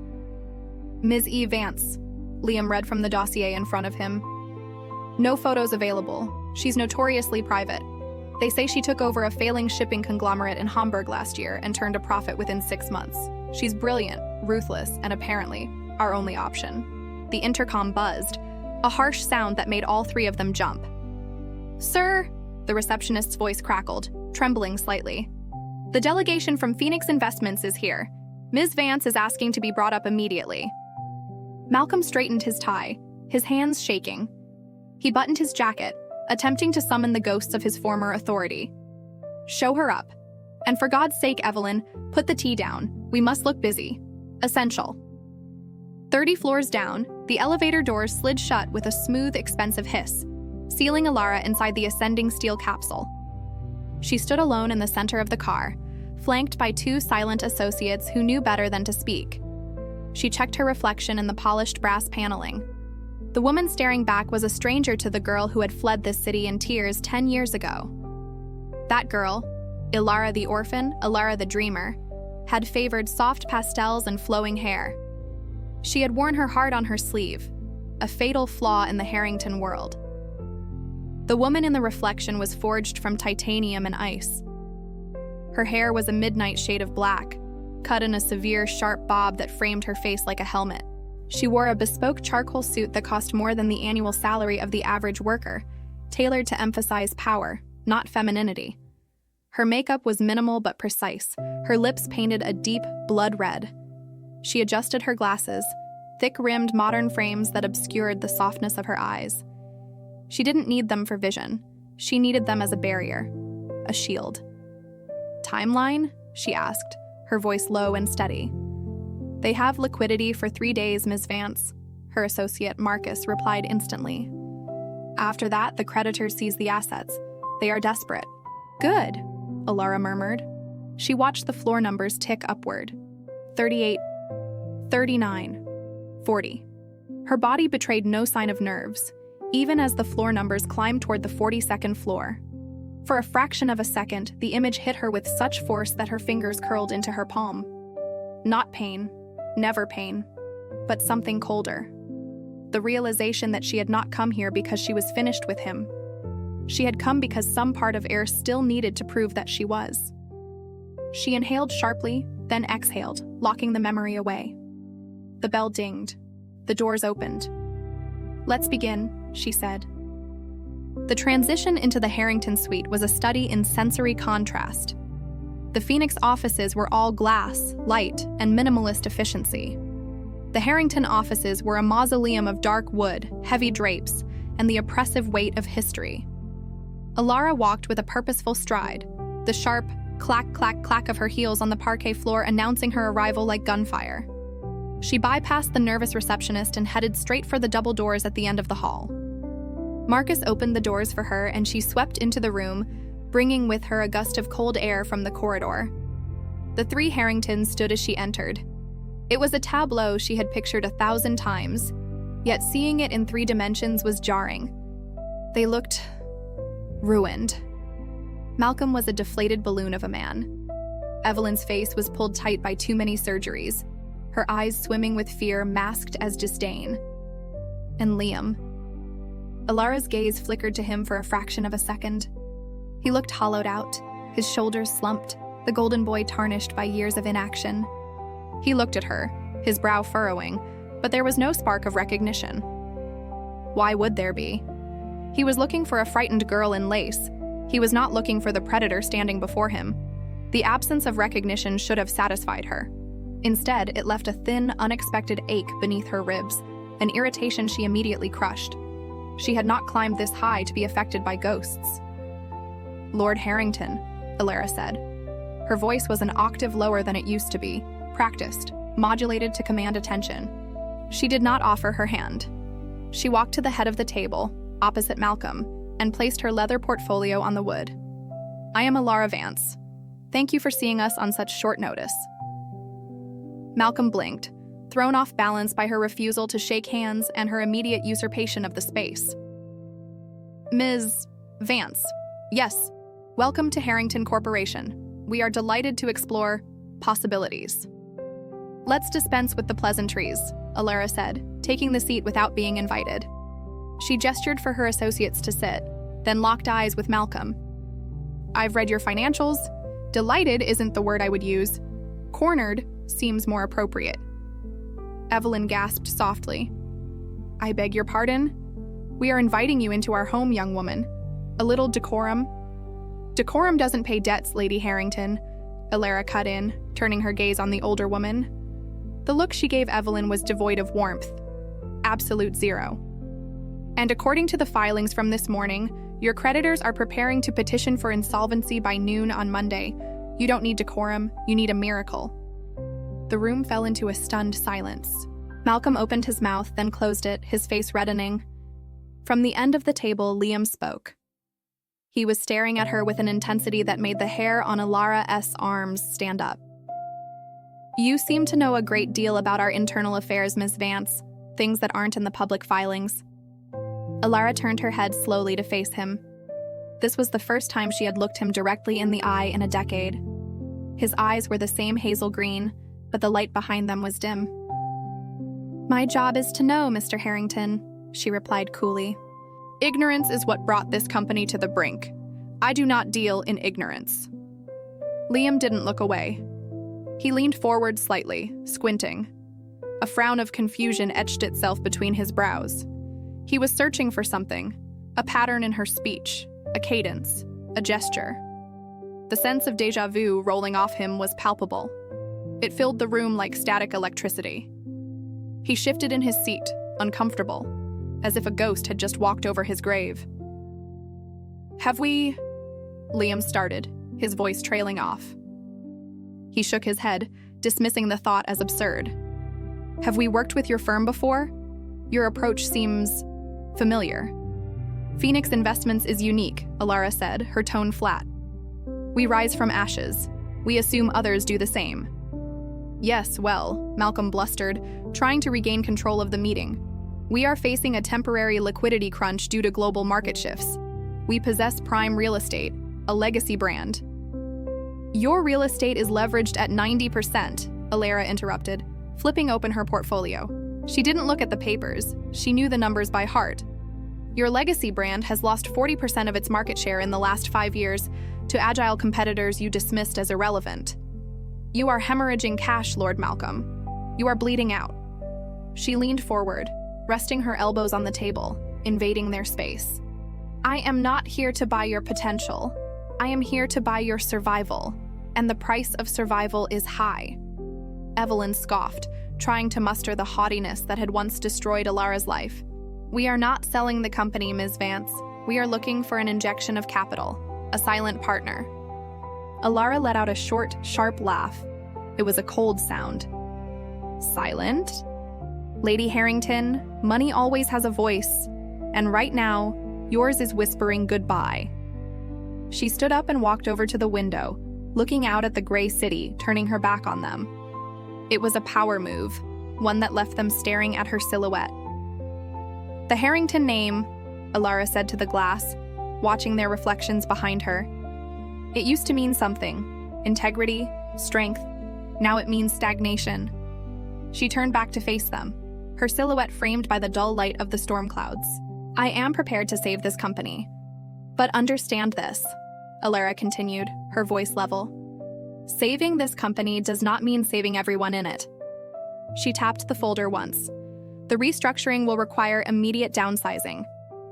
"Ms. E. Vance," Liam read from the dossier in front of him. "No photos available. She's notoriously private. They say she took over a failing shipping conglomerate in Hamburg last year and turned a profit within 6 months. She's brilliant, ruthless, and apparently our only option." The intercom buzzed, a harsh sound that made all three of them jump. "Sir," the receptionist's voice crackled, trembling slightly. "The delegation from Phoenix Investments is here. Ms. Vance is asking to be brought up immediately." Malcolm straightened his tie, his hands shaking. He buttoned his jacket, attempting to summon the ghosts of his former authority. "Show her up. And for God's sake, Evelyn, put the tea down. We must look busy. Essential." 30 floors down, the elevator doors slid shut with a smooth, expensive hiss, sealing Alara inside the ascending steel capsule. She stood alone in the center of the car, flanked by 2 silent associates who knew better than to speak. She checked her reflection in the polished brass paneling. The woman staring back was a stranger to the girl who had fled this city in tears 10 years ago. That girl, Alara the orphan, Alara the dreamer, had favored soft pastels and flowing hair. She had worn her heart on her sleeve, a fatal flaw in the Harrington world. The woman in the reflection was forged from titanium and ice. Her hair was a midnight shade of black, cut in a severe, sharp bob that framed her face like a helmet. She wore a bespoke charcoal suit that cost more than the annual salary of the average worker, tailored to emphasize power, not femininity. Her makeup was minimal but precise, her lips painted a deep blood red. She adjusted her glasses, thick-rimmed modern frames that obscured the softness of her eyes. She didn't need them for vision. She needed them as a barrier, a shield. "Timeline?" she asked, her voice low and steady. "They have liquidity for 3 days, Ms. Vance," her associate Marcus replied instantly. "After that, the creditor seize the assets. They are desperate." "Good," Alara murmured. She watched the floor numbers tick upward. 38, 39, 40. Her body betrayed no sign of nerves, even as the floor numbers climbed toward the 42nd floor. For a fraction of a second, the image hit her with such force that her fingers curled into her palm. Not pain, never pain, but something colder. The realization that she had not come here because she was finished with him. She had come because some part of air still needed to prove that she was. She inhaled sharply, then exhaled, locking the memory away. The bell dinged. The doors opened. "Let's begin," she said. The transition into the Harrington suite was a study in sensory contrast. The Phoenix offices were all glass, light, and minimalist efficiency. The Harrington offices were a mausoleum of dark wood, heavy drapes, and the oppressive weight of history. Alara walked with a purposeful stride, the sharp clack, clack, clack of her heels on the parquet floor announcing her arrival like gunfire. She bypassed the nervous receptionist and headed straight for the double doors at the end of the hall. Marcus opened the doors for her and she swept into the room, bringing with her a gust of cold air from the corridor. The 3 Harringtons stood as she entered. It was a tableau she had pictured 1,000 times, yet seeing it in 3 dimensions was jarring. They looked ruined. Malcolm was a deflated balloon of a man. Evelyn's face was pulled tight by too many surgeries, her eyes swimming with fear masked as disdain. And Liam. Alara's gaze flickered to him for a fraction of a second. He looked hollowed out, his shoulders slumped, the golden boy tarnished by years of inaction. He looked at her, his brow furrowing, but there was no spark of recognition. Why would there be? He was looking for a frightened girl in lace. He was not looking for the predator standing before him. The absence of recognition should have satisfied her. Instead, it left a thin, unexpected ache beneath her ribs, an irritation she immediately crushed. She had not climbed this high to be affected by ghosts. "Lord Harrington," Alara said. Her voice was an octave lower than it used to be, practiced, modulated to command attention. She did not offer her hand. She walked to the head of the table, opposite Malcolm, and placed her leather portfolio on the wood. "I am Elara Vance. Thank you for seeing us on such short notice." Malcolm blinked, thrown off balance by her refusal to shake hands and her immediate usurpation of the space. "Ms. Vance, yes, welcome to Harrington Corporation. We are delighted to explore possibilities." "Let's dispense with the pleasantries," Elara said, taking the seat without being invited. She gestured for her associates to sit, then locked eyes with Malcolm. "I've read your financials. Delighted isn't the word I would use. Cornered seems more appropriate." Evelyn gasped softly. "I beg your pardon? We are inviting you into our home, young woman. A little decorum." "Decorum doesn't pay debts, Lady Harrington," Elara cut in, turning her gaze on the older woman. The look she gave Evelyn was devoid of warmth. Absolute zero. "And according to the filings from this morning, your creditors are preparing to petition for insolvency by noon on Monday. You don't need decorum, you need a miracle." The room fell into a stunned silence. Malcolm opened his mouth, then closed it, his face reddening. From the end of the table, Liam spoke. He was staring at her with an intensity that made the hair on Elara's arms stand up. "You seem to know a great deal about our internal affairs, Miss Vance, things that aren't in the public filings." Elara turned her head slowly to face him. This was the first time she had looked him directly in the eye in a decade. His eyes were the same hazel green, but the light behind them was dim. "My job is to know, Mr. Harrington," she replied coolly. "Ignorance is what brought this company to the brink. I do not deal in ignorance." Liam didn't look away. He leaned forward slightly, squinting. A frown of confusion etched itself between his brows. He was searching for something, a pattern in her speech, a cadence, a gesture. The sense of déjà vu rolling off him was palpable. It filled the room like static electricity. He shifted in his seat, uncomfortable, as if a ghost had just walked over his grave. "Have we—" Liam started, his voice trailing off. He shook his head, dismissing the thought as absurd. "Have we worked with your firm before? Your approach seems familiar." "Phoenix Investments is unique," Elara said, her tone flat. "We rise from ashes. We assume others do the same." "Yes, well," Malcolm blustered, trying to regain control of the meeting. "We are facing a temporary liquidity crunch due to global market shifts. We possess prime real estate, a legacy brand." "Your real estate is leveraged at 90%, Elara interrupted, flipping open her portfolio. She didn't look at the papers. She knew the numbers by heart. "Your legacy brand has lost 40% of its market share in the last 5 years to agile competitors you dismissed as irrelevant. You are hemorrhaging cash, Lord Malcolm. You are bleeding out." She leaned forward, resting her elbows on the table, invading their space. "I am not here to buy your potential. I am here to buy your survival, and the price of survival is high." Evelyn scoffed, trying to muster the haughtiness that had once destroyed Elara's life. "We are not selling the company, Ms. Vance. We are looking for an injection of capital, a silent partner." Elara let out a short, sharp laugh. It was a cold sound. "Silent? Lady Harrington, money always has a voice, and right now, yours is whispering goodbye." She stood up and walked over to the window, looking out at the gray city, turning her back on them. It was a power move, one that left them staring at her silhouette. "The Harrington name," Elara said to the glass, watching their reflections behind her. "It used to mean something, integrity, strength. Now it means stagnation." She turned back to face them, her silhouette framed by the dull light of the storm clouds. "I am prepared to save this company. But understand this," Elara continued, her voice level. "Saving this company does not mean saving everyone in it." She tapped the folder once. "The restructuring will require immediate downsizing.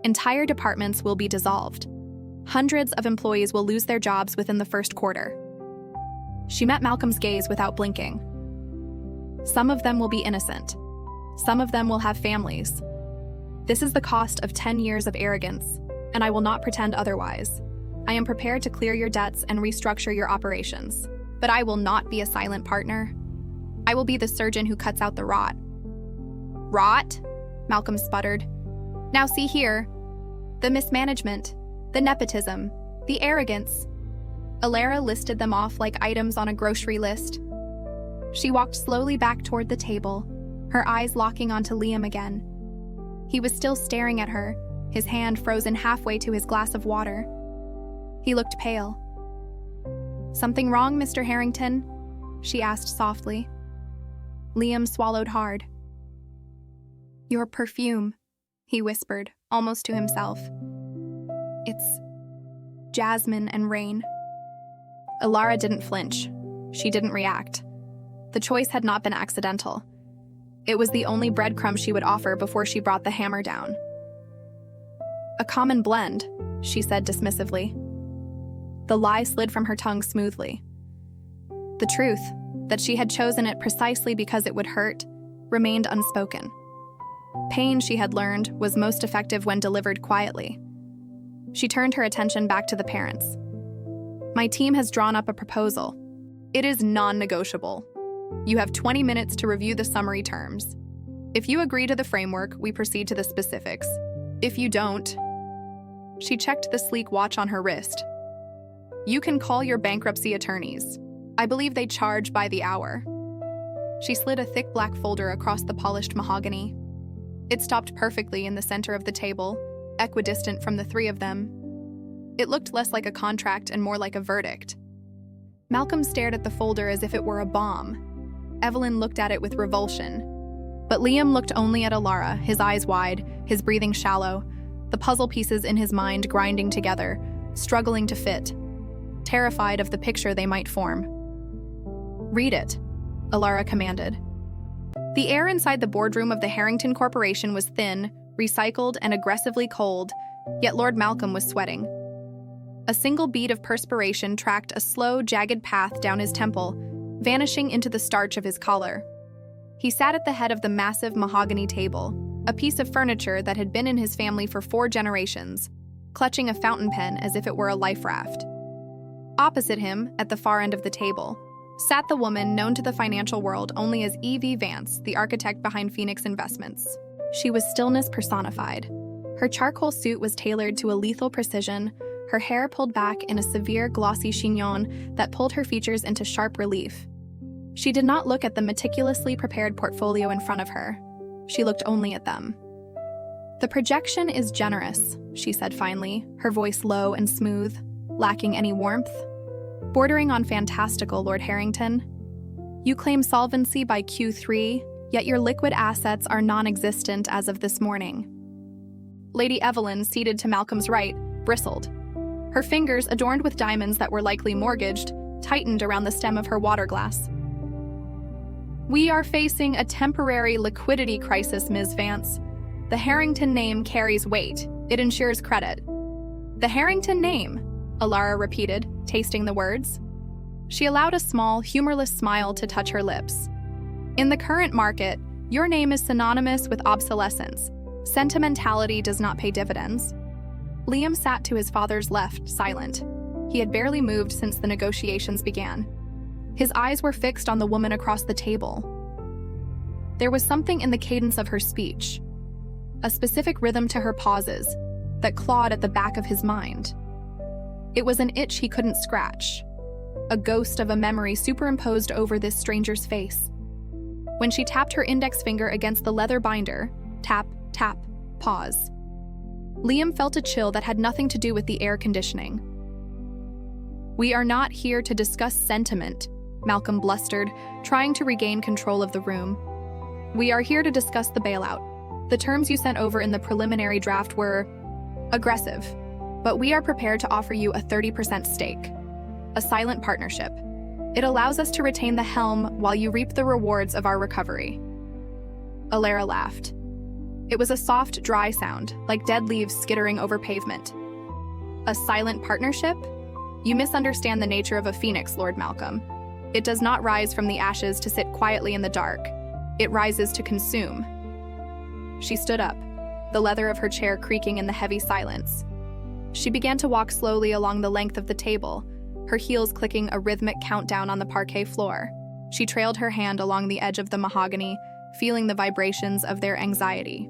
Entire departments will be dissolved. Hundreds of employees will lose their jobs within the first quarter." She met Malcolm's gaze without blinking. "Some of them will be innocent. Some of them will have families. This is the cost of 10 years of arrogance, and I will not pretend otherwise. I am prepared to clear your debts and restructure your operations, but I will not be a silent partner. I will be the surgeon who cuts out the rot." "Rot?" Malcolm sputtered. "Now see here." The mismanagement, the nepotism, the arrogance. Alara listed them off like items on a grocery list. She walked slowly back toward the table, her eyes locking onto Liam again. He was still staring at her, his hand frozen halfway to his glass of water. He looked pale. "Something wrong, Mr. Harrington?" she asked softly. Liam swallowed hard. "Your perfume," he whispered, almost to himself. "It's jasmine and rain." Alara didn't flinch. She didn't react. The choice had not been accidental. It was the only breadcrumb she would offer before she brought the hammer down. "A common blend," she said dismissively. The lie slid from her tongue smoothly. The truth, that she had chosen it precisely because it would hurt, remained unspoken. Pain, she had learned, was most effective when delivered quietly. She turned her attention back to the parents. "My team has drawn up a proposal. It is non-negotiable. You have 20 minutes to review the summary terms. If you agree to the framework, we proceed to the specifics. If you don't..." She checked the sleek watch on her wrist. "You can call your bankruptcy attorneys. I believe they charge by the hour." She slid a thick black folder across the polished mahogany. It stopped perfectly in the center of the table, equidistant from the three of them. It looked less like a contract and more like a verdict. Malcolm stared at the folder as if it were a bomb. Evelyn looked at it with revulsion. But Liam looked only at Alara, his eyes wide, his breathing shallow, the puzzle pieces in his mind grinding together, struggling to fit, terrified of the picture they might form. "Read it," Alara commanded. The air inside the boardroom of the Harrington Corporation was thin, recycled, and aggressively cold, yet Lord Malcolm was sweating. A single bead of perspiration tracked a slow, jagged path down his temple, vanishing into the starch of his collar. He sat at the head of the massive mahogany table, a piece of furniture that had been in his family for 4 generations, clutching a fountain pen as if it were a life raft. Opposite him, at the far end of the table, sat the woman known to the financial world only as E.V. Vance, the architect behind Phoenix Investments. She was stillness personified. Her charcoal suit was tailored to a lethal precision, her hair pulled back in a severe glossy chignon that pulled her features into sharp relief. She did not look at the meticulously prepared portfolio in front of her. She looked only at them. "The projection is generous," she said finally, her voice low and smooth, lacking any warmth. "Bordering on fantastical, Lord Harrington. You claim solvency by Q3, yet your liquid assets are non-existent as of this morning." Lady Evelyn, seated to Malcolm's right, bristled. Her fingers, adorned with diamonds that were likely mortgaged, tightened around the stem of her water glass. "We are facing a temporary liquidity crisis, Ms. Vance. The Harrington name carries weight. It ensures credit." "The Harrington name," Alara repeated, tasting the words. She allowed a small, humorless smile to touch her lips. "In the current market, your name is synonymous with obsolescence. Sentimentality does not pay dividends." Liam sat to his father's left, silent. He had barely moved since the negotiations began. His eyes were fixed on the woman across the table. There was something in the cadence of her speech, a specific rhythm to her pauses, that clawed at the back of his mind. It was an itch he couldn't scratch, a ghost of a memory superimposed over this stranger's face. When she tapped her index finger against the leather binder, tap, tap, pause. Liam felt a chill that had nothing to do with the air conditioning. "We are not here to discuss sentiment," Malcolm blustered, trying to regain control of the room. "We are here to discuss the bailout. The terms you sent over in the preliminary draft were aggressive, but we are prepared to offer you a 30% stake, a silent partnership. It allows us to retain the helm while you reap the rewards of our recovery." Alara laughed. It was a soft, dry sound, like dead leaves skittering over pavement. "A silent partnership? You misunderstand the nature of a phoenix, Lord Malcolm. It does not rise from the ashes to sit quietly in the dark. It rises to consume." She stood up, the leather of her chair creaking in the heavy silence. She began to walk slowly along the length of the table, her heels clicking a rhythmic countdown on the parquet floor. She trailed her hand along the edge of the mahogany, feeling the vibrations of their anxiety.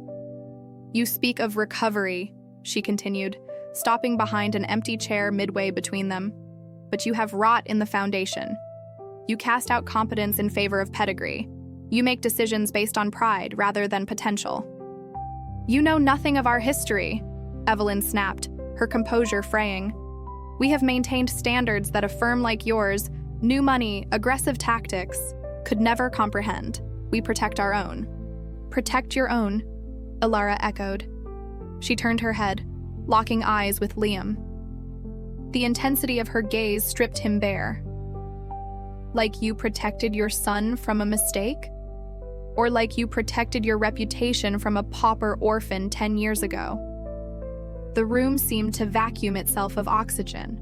"You speak of recovery," she continued, stopping behind an empty chair midway between them. But you have rot in the foundation. You cast out competence in favor of pedigree. You make decisions based on pride rather than potential. You know nothing of our history, Evelyn snapped, her composure fraying. We have maintained standards that a firm like yours, new money, aggressive tactics, could never comprehend. We protect our own. Protect your own, Ilara echoed. She turned her head, locking eyes with Liam. The intensity of her gaze stripped him bare. Like you protected your son from a mistake? Or like you protected your reputation from a pauper orphan 10 years ago? The room seemed to vacuum itself of oxygen.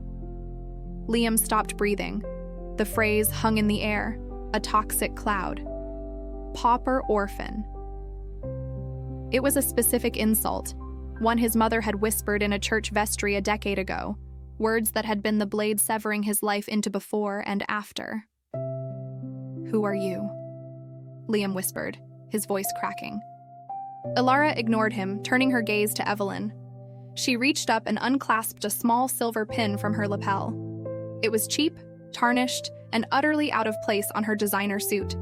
Liam stopped breathing. The phrase hung in the air, a toxic cloud. Pauper orphan. It was a specific insult, one his mother had whispered in a church vestry a decade ago, words that had been the blade severing his life into before and after. Who are you? Liam whispered, his voice cracking. Ilara ignored him, turning her gaze to Evelyn. She reached up and unclasped a small silver pin from her lapel. It was cheap, tarnished, and utterly out of place on her designer suit.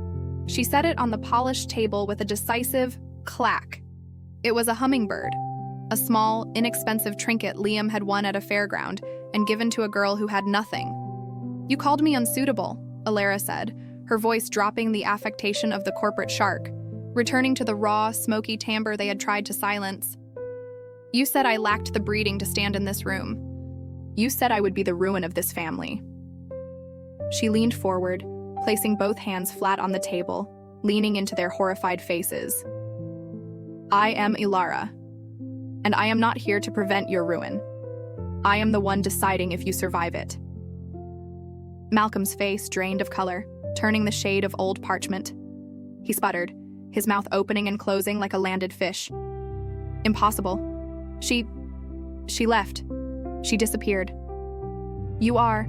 She set it on the polished table with a decisive clack. It was a hummingbird, a small, inexpensive trinket Liam had won at a fairground and given to a girl who had nothing. You called me unsuitable, Ilara said, her voice dropping the affectation of the corporate shark, returning to the raw, smoky timbre they had tried to silence. You said I lacked the breeding to stand in this room. You said I would be the ruin of this family. She leaned forward, placing both hands flat on the table, leaning into their horrified faces. I am Ilara, and I am not here to prevent your ruin. I am the one deciding if you survive it. Malcolm's face drained of color, turning the shade of old parchment. He sputtered, his mouth opening and closing like a landed fish. Impossible. She left. She disappeared. You are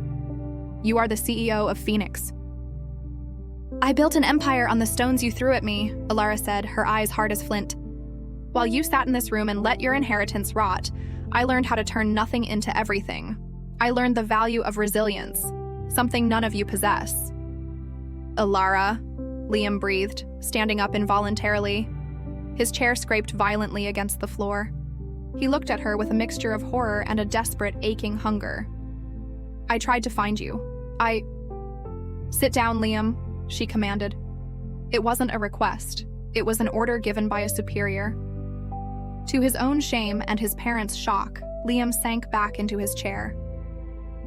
the CEO of Phoenix. I built an empire on the stones you threw at me, Ilara said, her eyes hard as flint. While you sat in this room and let your inheritance rot, I learned how to turn nothing into everything. I learned the value of resilience, something none of you possess. Ilara, Liam breathed, standing up involuntarily. His chair scraped violently against the floor. He looked at her with a mixture of horror and a desperate, aching hunger. I tried to find you. Sit down, Liam, she commanded. It wasn't a request. It was an order given by a superior. To his own shame and his parents' shock, Liam sank back into his chair.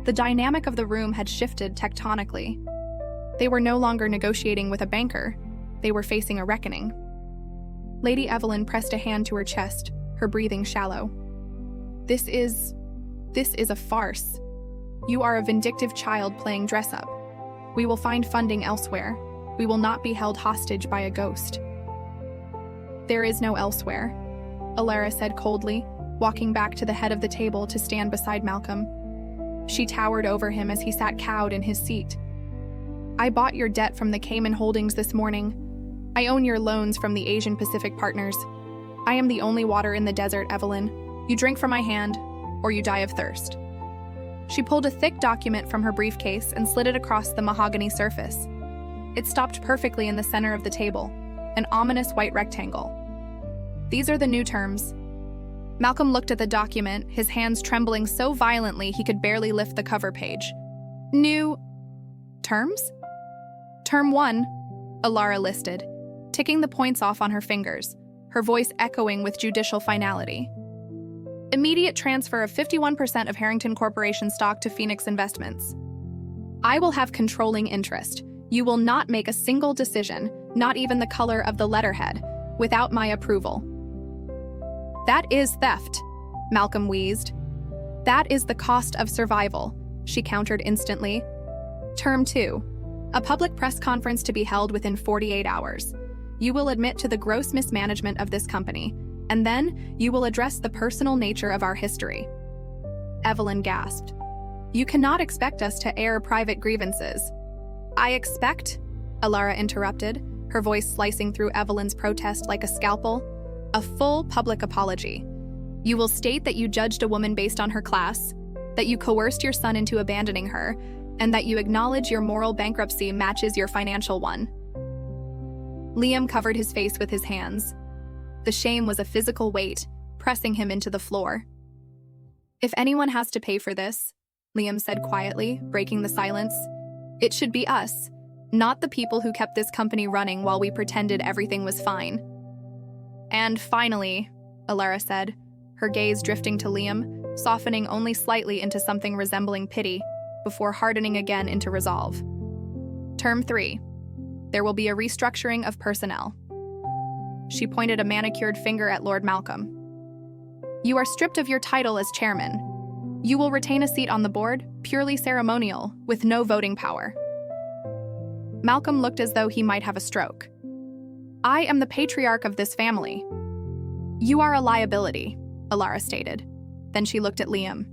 The dynamic of the room had shifted tectonically. They were no longer negotiating with a banker. They were facing a reckoning. Lady Evelyn pressed a hand to her chest, her breathing shallow. This is a farce. You are a vindictive child playing dress-up. We will find funding elsewhere. We will not be held hostage by a ghost. There is no elsewhere, Ilara said coldly, walking back to the head of the table to stand beside Malcolm. She towered over him as he sat cowed in his seat. I bought your debt from the Cayman Holdings this morning. I own your loans from the Asian Pacific Partners. I am the only water in the desert, Evelyn. You drink from my hand, or you die of thirst. She pulled a thick document from her briefcase and slid it across the mahogany surface. It stopped perfectly in the center of the table, an ominous white rectangle. These are the new terms. Malcolm looked at the document, his hands trembling so violently he could barely lift the cover page. New terms? Term 1, Ilara listed, ticking the points off on her fingers, her voice echoing with judicial finality. Immediate transfer of 51% of Harrington Corporation stock to Phoenix Investments. I will have controlling interest. You will not make a single decision, not even the color of the letterhead, without my approval. That is theft, Malcolm wheezed. That is the cost of survival, she countered instantly. Term 2, a public press conference to be held within 48 hours. You will admit to the gross mismanagement of this company, and then you will address the personal nature of our history. Evelyn gasped. You cannot expect us to air private grievances. I expect, Ilara interrupted, her voice slicing through Evelyn's protest like a scalpel, a full public apology. You will state that you judged a woman based on her class, that you coerced your son into abandoning her, and that you acknowledge your moral bankruptcy matches your financial one. Liam covered his face with his hands. The shame was a physical weight, pressing him into the floor. If anyone has to pay for this, Liam said quietly, breaking the silence, it should be us, not the people who kept this company running while we pretended everything was fine. And finally, Alara said, her gaze drifting to Liam, softening only slightly into something resembling pity, before hardening again into resolve. Term 3. There will be a restructuring of personnel. She pointed a manicured finger at Lord Malcolm. You are stripped of your title as chairman. You will retain a seat on the board, purely ceremonial, with no voting power. Malcolm looked as though he might have a stroke. I am the patriarch of this family. You are a liability, Alara stated. Then she looked at Liam.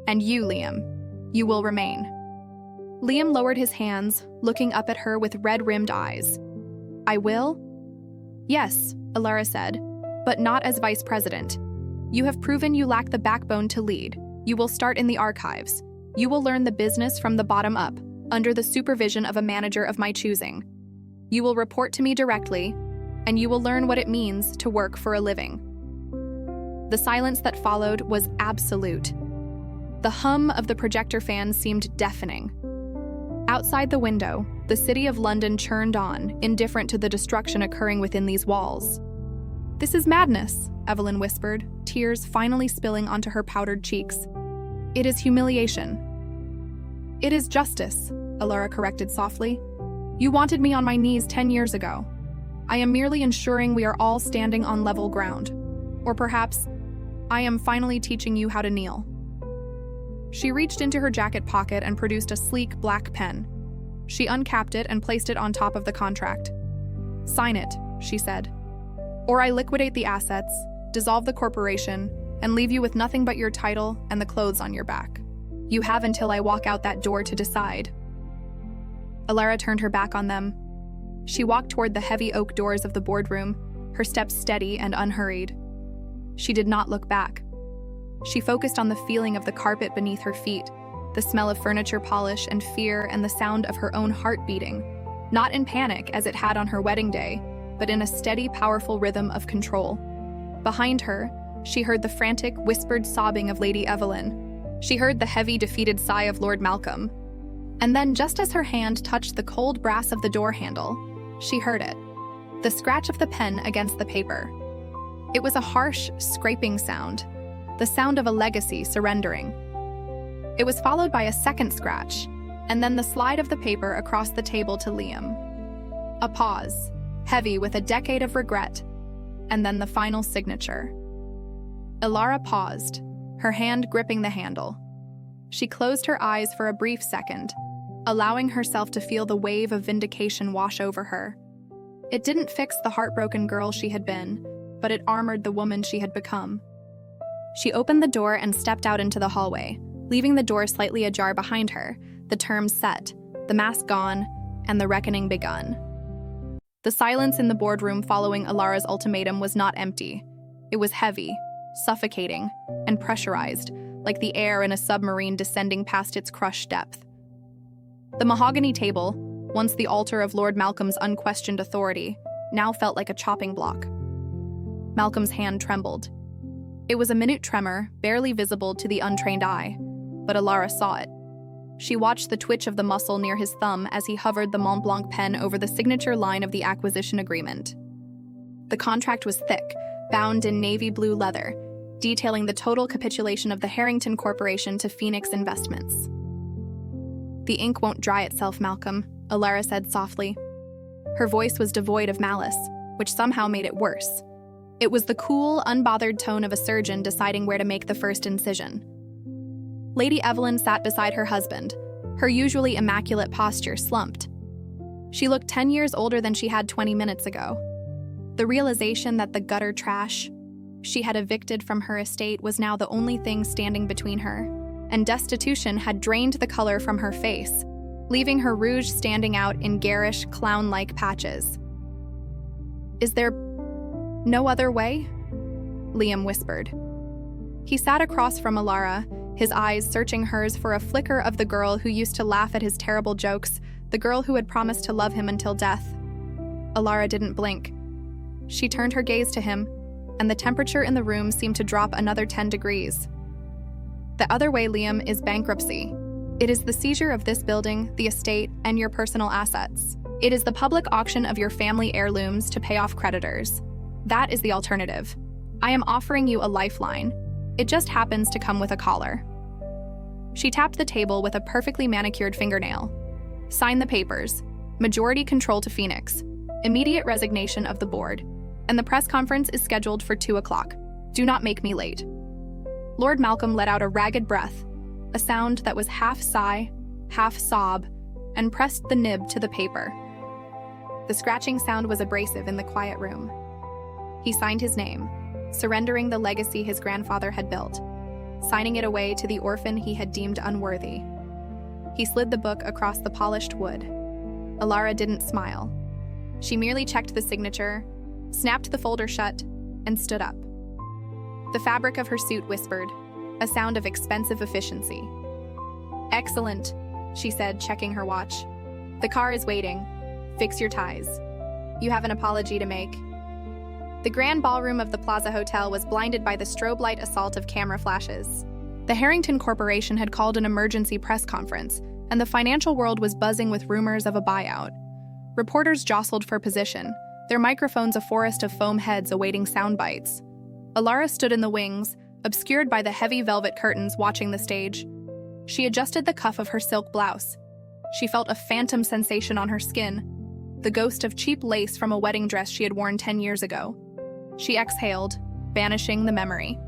And you, Liam, you will remain. Liam lowered his hands, looking up at her with red-rimmed eyes. I will? Yes, Alara said, but not as vice president. You have proven you lack the backbone to lead. You will start in the archives. You will learn the business from the bottom up, under the supervision of a manager of my choosing. You will report to me directly, and you will learn what it means to work for a living. The silence that followed was absolute. The hum of the projector fan seemed deafening. Outside the window, the city of London churned on, indifferent to the destruction occurring within these walls. This is madness, Evelyn whispered, tears finally spilling onto her powdered cheeks. It is humiliation. It is justice, Alara corrected softly. You wanted me on my knees 10 years ago. I am merely ensuring we are all standing on level ground. Or perhaps, I am finally teaching you how to kneel. She reached into her jacket pocket and produced a sleek black pen. She uncapped it and placed it on top of the contract. Sign it, she said. Or I liquidate the assets, dissolve the corporation, and leave you with nothing but your title and the clothes on your back. You have until I walk out that door to decide. Alara turned her back on them. She walked toward the heavy oak doors of the boardroom, her steps steady and unhurried. She did not look back. She focused on the feeling of the carpet beneath her feet, the smell of furniture polish and fear, and the sound of her own heart beating, not in panic as it had on her wedding day, but in a steady, powerful rhythm of control. Behind her, she heard the frantic, whispered sobbing of Lady Evelyn. She heard the heavy, defeated sigh of Lord Malcolm. And then, just as her hand touched the cold brass of the door handle, she heard it, the scratch of the pen against the paper. It was a harsh, scraping sound, the sound of a legacy surrendering. It was followed by a second scratch, and then the slide of the paper across the table to Liam. A pause, heavy with a decade of regret, and then the final signature. Alara paused, her hand gripping the handle. She closed her eyes for a brief second, allowing herself to feel the wave of vindication wash over her. It didn't fix the heartbroken girl she had been, but it armored the woman she had become. She opened the door and stepped out into the hallway, leaving the door slightly ajar behind her, the terms set, the mask gone, and the reckoning begun. The silence in the boardroom following Alara's ultimatum was not empty. It was heavy, suffocating, and pressurized, like the air in a submarine descending past its crushed depth. The mahogany table, once the altar of Lord Malcolm's unquestioned authority, now felt like a chopping block. Malcolm's hand trembled. It was a minute tremor, barely visible to the untrained eye, but Alara saw it. She watched the twitch of the muscle near his thumb as he hovered the Mont Blanc pen over the signature line of the acquisition agreement. The contract was thick, bound in navy blue leather, detailing the total capitulation of the Harrington Corporation to Phoenix Investments. The ink won't dry itself, Malcolm, Alara said softly. Her voice was devoid of malice, which somehow made it worse. It was the cool, unbothered tone of a surgeon deciding where to make the first incision. Lady Evelyn sat beside her husband, her usually immaculate posture slumped. She looked 10 years older than she had 20 minutes ago. The realization that the gutter trash she had evicted from her estate was now the only thing standing between her, and destitution had drained the color from her face, leaving her rouge standing out in garish, clown-like patches. Is there no other way? Liam whispered. He sat across from Alara, his eyes searching hers for a flicker of the girl who used to laugh at his terrible jokes, the girl who had promised to love him until death. Alara didn't blink. She turned her gaze to him, and the temperature in the room seemed to drop another 10 degrees. The other way, Liam, is bankruptcy. It is the seizure of this building, the estate, and your personal assets. It is the public auction of your family heirlooms to pay off creditors. That is the alternative. I am offering you a lifeline. It just happens to come with a collar. She tapped the table with a perfectly manicured fingernail. Sign the papers. Majority control to Phoenix. Immediate resignation of the board. And the press conference is scheduled for 2 o'clock. Do not make me late. Lord Malcolm let out a ragged breath, a sound that was half sigh, half sob, and pressed the nib to the paper. The scratching sound was abrasive in the quiet room. He signed his name, surrendering the legacy his grandfather had built, signing it away to the orphan he had deemed unworthy. He slid the book across the polished wood. Alara didn't smile. She merely checked the signature, snapped the folder shut, and stood up. The fabric of her suit whispered, a sound of expensive efficiency. "Excellent," she said, checking her watch. "The car is waiting. Fix your ties. You have an apology to make." The grand ballroom of the Plaza Hotel was blinded by the strobe light assault of camera flashes. The Harrington Corporation had called an emergency press conference, and the financial world was buzzing with rumors of a buyout. Reporters jostled for position, their microphones a forest of foam heads awaiting sound bites. Alara stood in the wings, obscured by the heavy velvet curtains watching the stage. She adjusted the cuff of her silk blouse. She felt a phantom sensation on her skin, the ghost of cheap lace from a wedding dress she had worn 10 years ago. She exhaled, banishing the memory.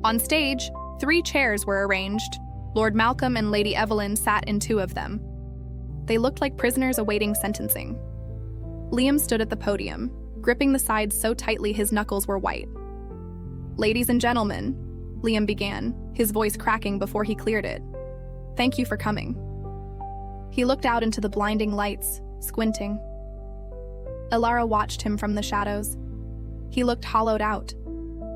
On stage, 3 chairs were arranged. Lord Malcolm and Lady Evelyn sat in 2 of them. They looked like prisoners awaiting sentencing. Liam stood at the podium, gripping the sides so tightly his knuckles were white. "Ladies and gentlemen," Liam began, his voice cracking before he cleared it. "Thank you for coming." He looked out into the blinding lights, squinting. Alara watched him from the shadows. He looked hollowed out.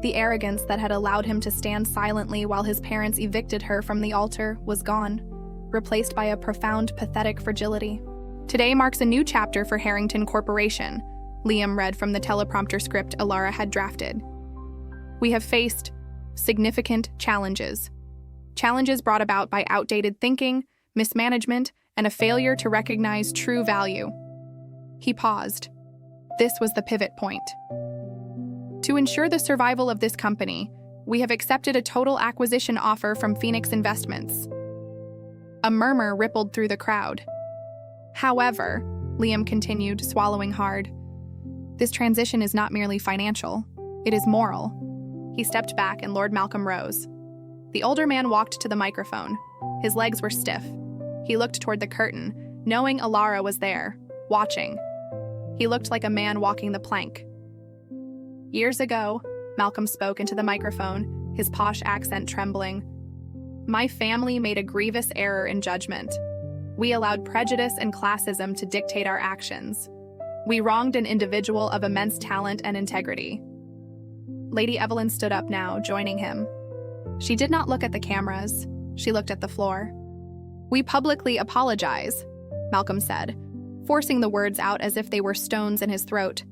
The arrogance that had allowed him to stand silently while his parents evicted her from the altar was gone, replaced by a profound, pathetic fragility. "Today marks a new chapter for Harrington Corporation," Liam read from the teleprompter script Alara had drafted. "We have faced significant challenges. Challenges brought about by outdated thinking, mismanagement, and a failure to recognize true value." He paused. This was the pivot point. "To ensure the survival of this company, we have accepted a total acquisition offer from Phoenix Investments." A murmur rippled through the crowd. "However," Liam continued, swallowing hard, "this transition is not merely financial, it is moral." He stepped back and Lord Malcolm rose. The older man walked to the microphone. His legs were stiff. He looked toward the curtain, knowing Alara was there, watching. He looked like a man walking the plank. "Years ago," Malcolm spoke into the microphone, his posh accent trembling, "my family made a grievous error in judgment. We allowed prejudice and classism to dictate our actions. We wronged an individual of immense talent and integrity." Lady Evelyn stood up now, joining him. She did not look at the cameras. She looked at the floor. "We publicly apologize," Malcolm said, forcing the words out as if they were stones in his throat.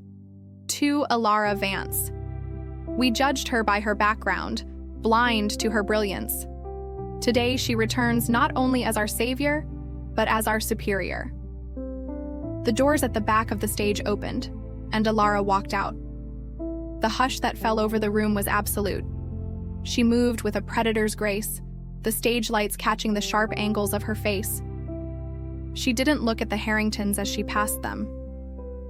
"To Alara Vance. We judged her by her background, blind to her brilliance. Today she returns not only as our savior, but as our superior." The doors at the back of the stage opened, and Alara walked out. The hush that fell over the room was absolute. She moved with a predator's grace, the stage lights catching the sharp angles of her face. She didn't look at the Harringtons as she passed them.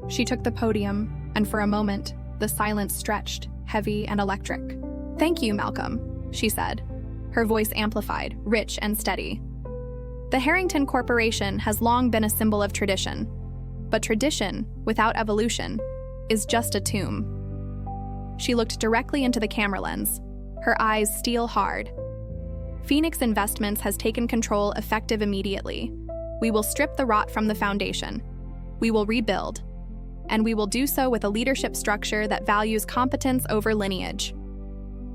She took the podium, and for a moment, the silence stretched, heavy and electric. "Thank you, Malcolm," she said, her voice amplified, rich and steady. "The Harrington Corporation has long been a symbol of tradition, but tradition, without evolution, is just a tomb." She looked directly into the camera lens, her eyes steel hard. "Phoenix Investments has taken control effective immediately. We will strip the rot from the foundation. We will rebuild. And we will do so with a leadership structure that values competence over lineage."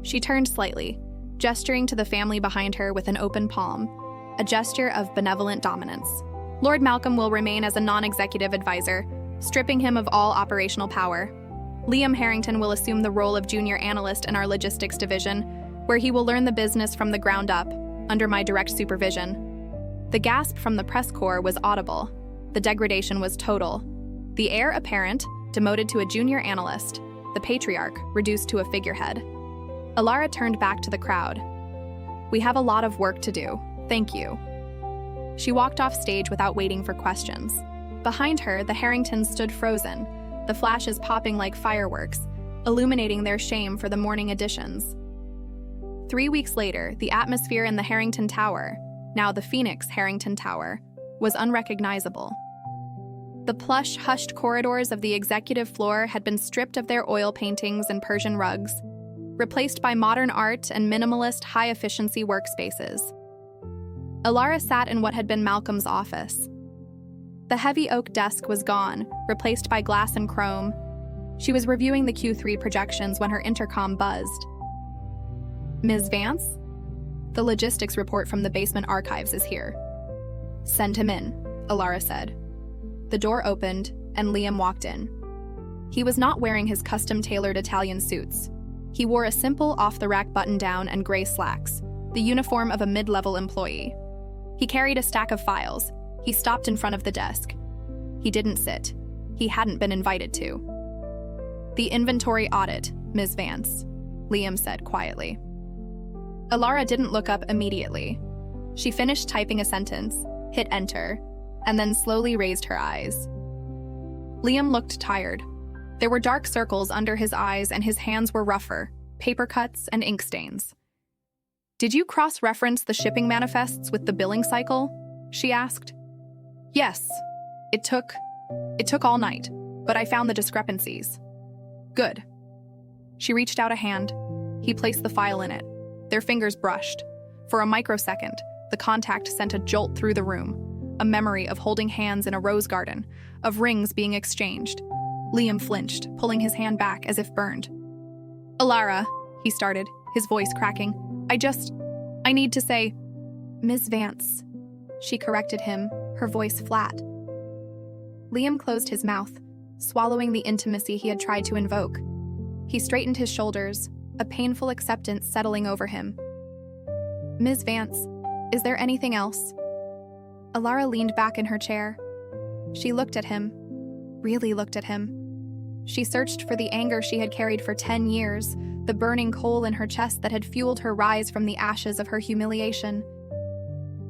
She turned slightly, gesturing to the family behind her with an open palm, a gesture of benevolent dominance. Lord Malcolm will remain as a non-executive advisor, stripping him of all operational power. Liam Harrington will assume the role of junior analyst in our logistics division, where he will learn the business from the ground up, under my direct supervision. The gasp from the press corps was audible. The degradation was total. The heir apparent, demoted to a junior analyst. The patriarch, reduced to a figurehead. Alara turned back to the crowd. "We have a lot of work to do. Thank you." She walked off stage without waiting for questions. Behind her, the Harringtons stood frozen, the flashes popping like fireworks, illuminating their shame for the morning editions. 3 weeks later, the atmosphere in the Harrington Tower, now the Phoenix Harrington Tower, was unrecognizable. The plush, hushed corridors of the executive floor had been stripped of their oil paintings and Persian rugs, replaced by modern art and minimalist, high-efficiency workspaces. Alara sat in what had been Malcolm's office. The heavy oak desk was gone, replaced by glass and chrome. She was reviewing the Q3 projections when her intercom buzzed. "Ms. Vance? The logistics report from the basement archives is here." "Send him in," Alara said. The door opened, and Liam walked in. He was not wearing his custom-tailored Italian suits. He wore a simple, off-the-rack button-down and gray slacks, the uniform of a mid-level employee. He carried a stack of files. He stopped in front of the desk. He didn't sit. He hadn't been invited to. "The inventory audit, Ms. Vance," Liam said quietly. Alara didn't look up immediately. She finished typing a sentence, hit enter, and then slowly raised her eyes. Liam looked tired. There were dark circles under his eyes and his hands were rougher, paper cuts and ink stains. "Did you cross-reference the shipping manifests with the billing cycle?" she asked. "Yes. It took all night, but I found the discrepancies." "Good." She reached out a hand. He placed the file in it. Their fingers brushed. For a microsecond, the contact sent a jolt through the room, a memory of holding hands in a rose garden, of rings being exchanged. Liam flinched, pulling his hand back as if burned. "Alara," he started, his voice cracking. I need to say—" "Ms. Vance," she corrected him, her voice flat. Liam closed his mouth, swallowing the intimacy he had tried to invoke. He straightened his shoulders, a painful acceptance settling over him. "Ms. Vance, is there anything else?" Alara leaned back in her chair. She looked at him, really looked at him. She searched for the anger she had carried for 10 years, the burning coal in her chest that had fueled her rise from the ashes of her humiliation.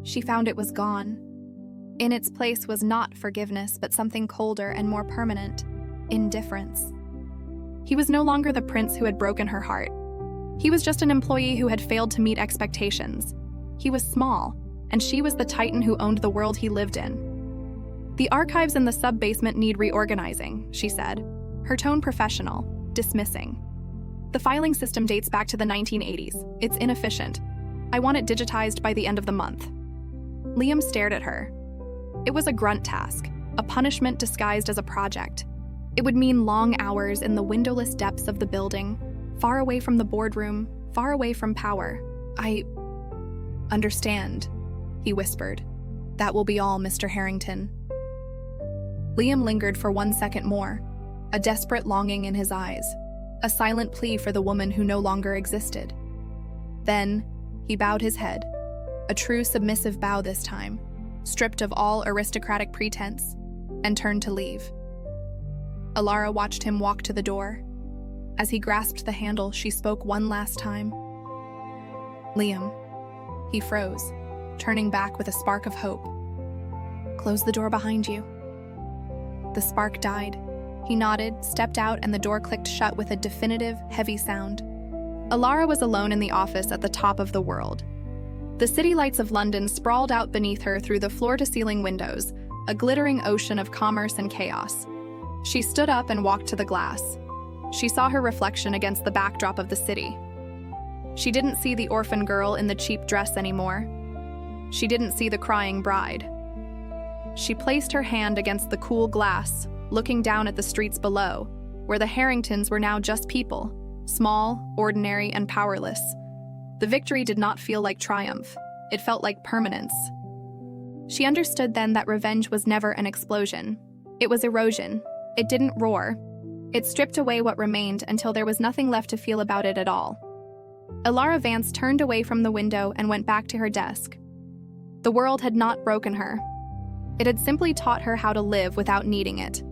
She found it was gone. In its place was not forgiveness, but something colder and more permanent: indifference. He was no longer the prince who had broken her heart. He was just an employee who had failed to meet expectations. He was small, and she was the titan who owned the world he lived in. "The archives in the sub-basement need reorganizing," she said, her tone professional, dismissing. "The filing system dates back to the 1980s. It's inefficient. I want it digitized by the end of the month." Liam stared at her. It was a grunt task, a punishment disguised as a project. It would mean long hours in the windowless depths of the building, far away from the boardroom, far away from power. "I understand," he whispered. "That will be all, Mr. Harrington." Liam lingered for 1 second more, a desperate longing in his eyes, a silent plea for the woman who no longer existed. Then, he bowed his head, a true submissive bow this time, stripped of all aristocratic pretense, and turned to leave. Alara watched him walk to the door. As he grasped the handle, she spoke one last time. "Liam." He froze, turning back with a spark of hope. "Close the door behind you." The spark died. He nodded, stepped out, and the door clicked shut with a definitive, heavy sound. Alara was alone in the office at the top of the world. The city lights of London sprawled out beneath her through the floor-to-ceiling windows, a glittering ocean of commerce and chaos. She stood up and walked to the glass. She saw her reflection against the backdrop of the city. She didn't see the orphan girl in the cheap dress anymore. She didn't see the crying bride. She placed her hand against the cool glass, looking down at the streets below, where the Harringtons were now just people, small, ordinary, and powerless. The victory did not feel like triumph. It felt like permanence. She understood then that revenge was never an explosion. It was erosion. It didn't roar. It stripped away what remained until there was nothing left to feel about it at all. Elara Vance turned away from the window and went back to her desk. The world had not broken her. It had simply taught her how to live without needing it.